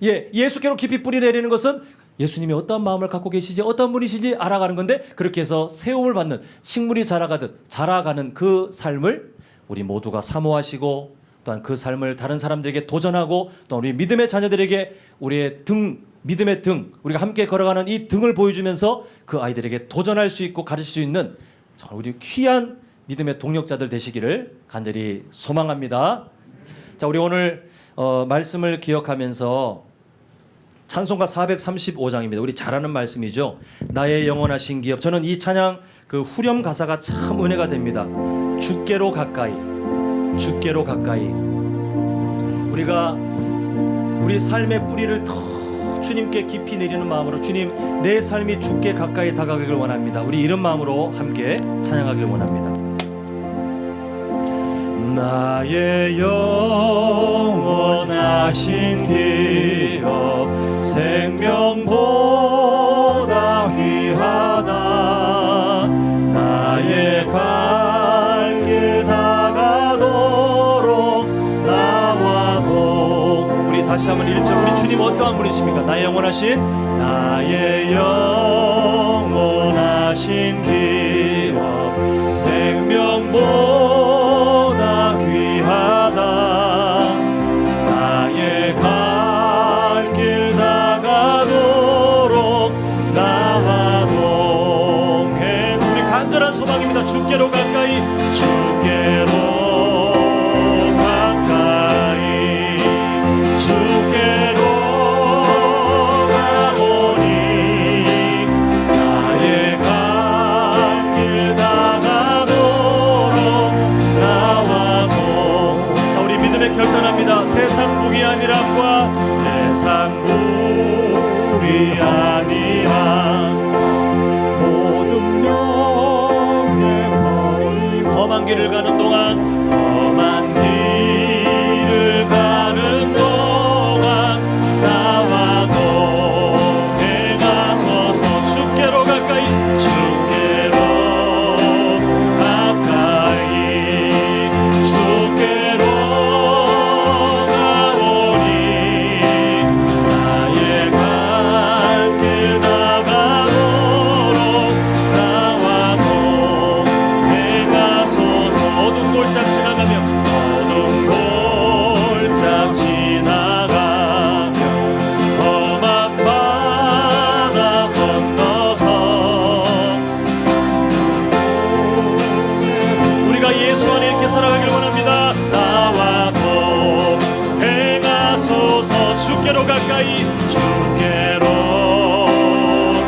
예수께로 깊이 뿌리 내리는 것은 예수님이 어떠한 마음을 갖고 계시지, 어떤 분이시지 알아가는 건데, 그렇게 해서 세움을 받는, 식물이 자라가듯 자라가는 그 삶을 우리 모두가 사모하시고, 또한 그 삶을 다른 사람들에게 도전하고, 또 우리 믿음의 자녀들에게 우리의 믿음의 등, 우리가 함께 걸어가는 이 등을 보여주면서 그 아이들에게 도전할 수 있고 가르칠 수 있는 정말 우리 귀한 믿음의 동력자들 되시기를 간절히 소망합니다. 자, 우리 오늘 말씀을 기억하면서 찬송가 435장입니다. 우리 잘 아는 말씀이죠. 나의 영원하신 기업. 저는 이 찬양 그 후렴 가사가 참 은혜가 됩니다. 주께로 가까이, 주께로 가까이. 우리가 우리 삶의 뿌리를 더 주님께 깊이 내리는 마음으로, 주님 내 삶이 주께 가까이 다가가길 원합니다. 우리 이런 마음으로 함께 찬양하길 원합니다. 나의 영원하신 기업 생명보다 귀하다. 나의 갈 길 다가도록 나와도. 우리 다시 한번 1절. 우리 주님 어떠한 분이십니까? 나의 영원하신 기업 생명보다 귀하다. 나의 갈 길 다가도록 나와 동행. 우리 간절한 소망입니다. 주께로 가까이, 주께로 가까이, 주께로 가오니. 나의 갈 길 다가도록 나와 동. 자, 우리 믿음의 결단합니다. 세상 무기 아니함과 세상 무리 아니함 모든 명예 버리고. 험한 길을 가는 동안, 험한 길을 가는 동안 나와 동행하소서. 주께로 가까이, 주께로 가까이, 주께로 가오니. 나의 갈 길 다가도록 나와 동행하소서. 어두운 골짝 지나가며, 어두운 골짝 지나가며 험한 바다 건너서 우리가 예수 안에 이렇게 살아가길 원합니다. 나와 동행하소서. 주께로 가까이, 주께로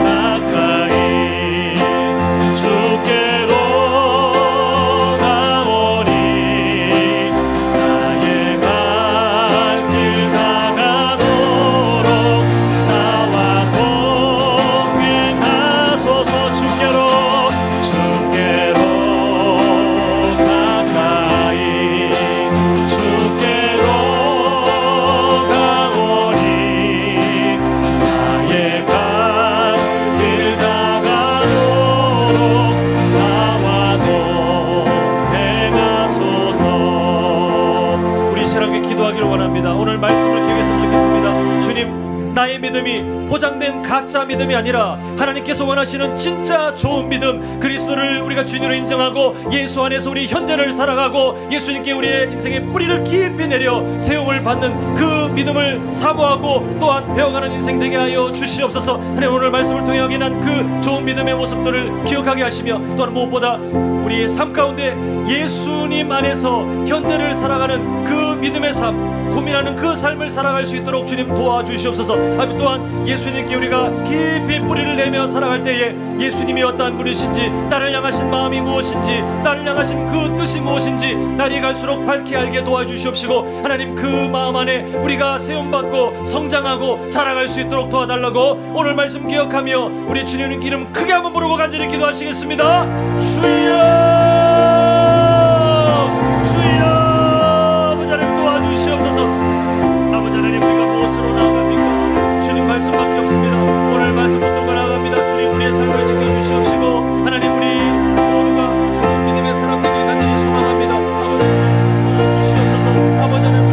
가까이, 주께로 가오니. 나의 갈 길 다가도록 나와 동행하소서. 주께로, 주께로 가까이, 주께로 가오니. 나의 갈 길 다가도록 나와 동행하소서. 우리 신앙에 기도하기를 원합니다. 오늘 말씀을 기억했으면 좋겠습니다. 주님, 나의 믿음이 포장된 가짜 믿음이 아니라 하나님께서 원하시는 진짜 좋은 믿음, 그리스도를 우리가 주님으로 인정하고 예수 안에서 우리 현재를 살아가고 예수님께 우리의 인생의 뿌리를 깊이 내려 세움을 받는 그 믿음을 사모하고 또한 배워가는 인생 되게 하여 주시옵소서. 하나님, 오늘 말씀을 통해 확인한 그 좋은 믿음의 모습들을 기억하게 하시며, 또한 무엇보다 우리의 삶 가운데 예수님 안에서 현재를 살아가는 그 믿음의 삶, 고민하는 그 삶을 살아갈 수 있도록 주님 도와주시옵소서. 또한 예수님께 우리가 깊이 뿌리를 내며 살아갈 때에 예수님이 어떠한 분이신지, 나를 향하신 마음이 무엇인지, 나를 향하신 그 뜻이 무엇인지 날이 갈수록 밝히 알게 도와주시옵시고, 하나님 그 마음 안에 우리가 세움받고 성장하고 자라갈 수 있도록 도와달라고 오늘 말씀 기억하며 우리 주님 이름 크게 한번 부르고 간절히 기도하시겠습니다. 주여, 주여, 아버지 하나님 도와주시옵소서. 아버지 하나님, 우리가 무엇으로 나아갑니까? 주님 말씀밖에 없습니다. 오늘 말씀 붙들고 나아갑니다. 주님, 우리의 삶을 지켜주시옵시고, 하나님, 우리 모두가 저 믿음의 사람 되길 간절히 소망합니다. 아버지 주시옵소서. 아버지 하나님,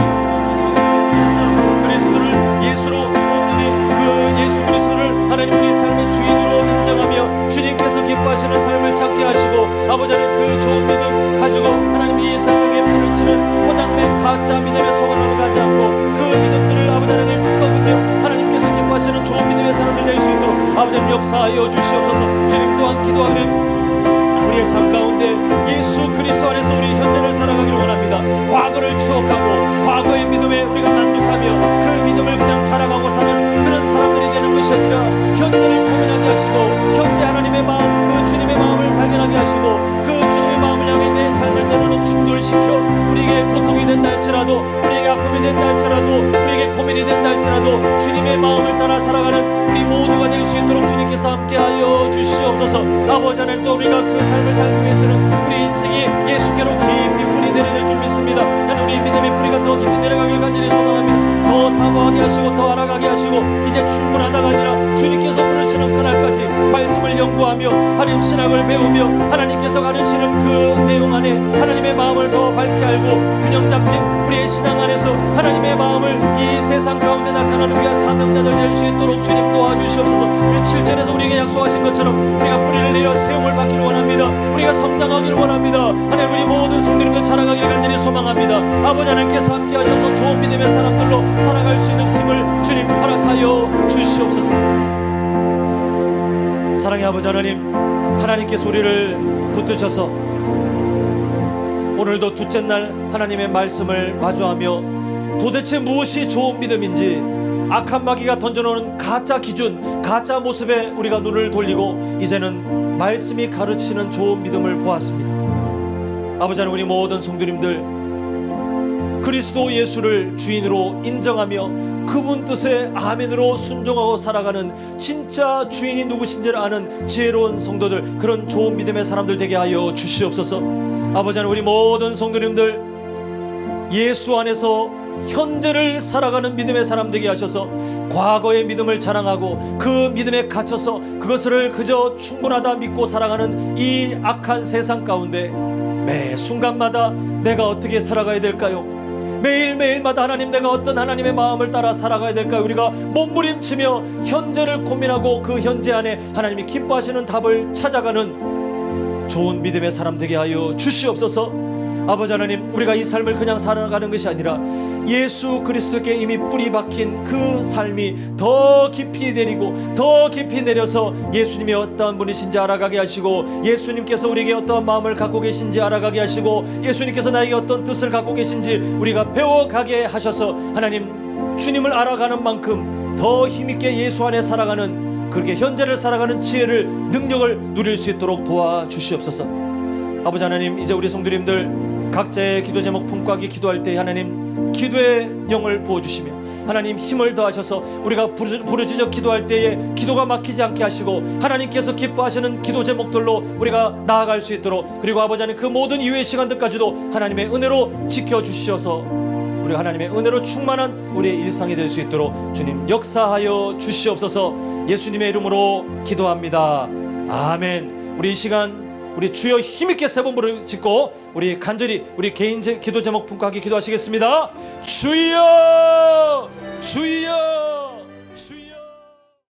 그리스도를 예수로 온전히 그 예수 그리스도를 하나님 우리 삶의 주인으로 인정하며 주님께서 기뻐하시는 삶을 찾게 하시고, 아버지 하나님 그 좋은 믿음 가지고 하나님 이 세상에 판을 치는 포장된 가짜 믿음의 속을 넘어가지 않고 그 믿음들을 아버지 하나님 거군요 하나님께서 기뻐하시는 좋은 믿음의 사람들 될 수 있도록 아버지 하나님 역사하여 주시옵소서. 주님 또한 기도하는 우리의 삶 가운데 예수 그리스도 안에서 우리 현재를 살아가기를 원합니다. 과거를 추억하고 과거의 믿음에 우리가 만족하며 그 믿음을 그냥 자랑하고 사는 그런 사람들이 되는 것이 아니라 현재를 고민하게 하시고, 현재 하나님의 마음, 그 주님의 마음을 발견하게 하시고, 그 주님의 마음을 향해 내 삶을 때로는 충돌시켜 우리에게 고통이 된다 할지라도, 우리에게 아픔이 된다 할지라도, 우리에게 고민이 된다 할지라도 주님의 마음을 따라 살아가는 우리 모두가 될 수 있도록 주님께서 하나님께서 함께하여 주시옵소서. 아버지 하나님, 또 우리가 그 삶을 살기 위해서는 우리 인생이 예수께로 깊이 뿌리 내려야 될 줄 믿습니다. 하나님, 우리 믿음의 뿌리가 더 깊이 내려가길 간절히 소망합니다. 더 사모하게 하시고 더 알아가게 하시고 이제 충분하다가 아니라 주님께서 부르시는 그날까지 말씀을 연구하며 하나님 신학을 배우며 하나님께서 가르치는 그 내용 안에 하나님의 마음을 더 밝게 알고 균형 잡힌 우리의 신앙 안에서 하나님의 마음을 이 세상 가운데 나타나는 귀한 사명자들 될 수 있도록 주님 도와주시옵소서. 7절에서 우리에게 약속하신 것처럼 우리가 뿌리를 내려 세움을 받기를 원합니다. 우리가 성장하기를 원합니다. 하나님, 우리 모든 성도님들 자라가기를 간절히 소망합니다. 아버지 하나님께서 함께 하셔서 좋은 믿음의 사람들로 살아갈 수 있는 힘을 주님 허락하여 주시옵소서. 사랑의 아버지 하나님, 하나님께서 우리를 붙드셔서 오늘도 둘째 날 하나님의 말씀을 마주하며 도대체 무엇이 좋은 믿음인지 악한 마귀가 던져놓은 가짜 기준, 가짜 모습에 우리가 눈을 돌리고 이제는 말씀이 가르치는 좋은 믿음을 보았습니다. 아버지 하나님, 우리 모든 성도님들 그리스도 예수를 주인으로 인정하며 그분 뜻에 아멘으로 순종하고 살아가는 진짜 주인이 누구신지를 아는 지혜로운 성도들, 그런 좋은 믿음의 사람들 되게 하여 주시옵소서. 아버지 하나님, 우리 모든 성도님들 예수 안에서 현재를 살아가는 믿음의 사람 되게 하셔서 과거의 믿음을 자랑하고 그 믿음에 갇혀서 그것을 그저 충분하다 믿고 살아가는 이 악한 세상 가운데 매 순간마다 내가 어떻게 살아가야 될까요? 매일매일마다 하나님, 내가 어떤 하나님의 마음을 따라 살아가야 될까요? 우리가 몸부림치며 현재를 고민하고 그 현재 안에 하나님이 기뻐하시는 답을 찾아가는 좋은 믿음의 사람 되게 하여 주시옵소서. 아버지 하나님, 우리가 이 삶을 그냥 살아가는 것이 아니라 예수 그리스도께 이미 뿌리 박힌 그 삶이 더 깊이 내리고 더 깊이 내려서 예수님이 어떠한 분이신지 알아가게 하시고 예수님께서 우리에게 어떠한 마음을 갖고 계신지 알아가게 하시고 예수님께서 나에게 어떤 뜻을 갖고 계신지 우리가 배워가게 하셔서 하나님, 주님을 알아가는 만큼 더 힘있게 예수 안에 살아가는, 그렇게 현재를 살아가는 지혜를, 능력을 누릴 수 있도록 도와주시옵소서. 아버지 하나님, 이제 우리 성도님들 각자의 기도 제목 품고하기 기도할 때 하나님 기도의 영을 부어주시며 하나님 힘을 더하셔서 우리가 부르짖어 기도할 때에 기도가 막히지 않게 하시고 하나님께서 기뻐하시는 기도 제목들로 우리가 나아갈 수 있도록, 그리고 아버지 하나님 그 모든 이후의 시간들까지도 하나님의 은혜로 지켜주셔서 우리 하나님의 은혜로 충만한 우리의 일상이 될 수 있도록 주님 역사하여 주시옵소서. 예수님의 이름으로 기도합니다. 아멘. 우리 이 시간 우리 주여 힘있게 세 번 부르짖고 우리 간절히 우리 개인 기도 제목 품고하기 기도하시겠습니다. 주여, 주여.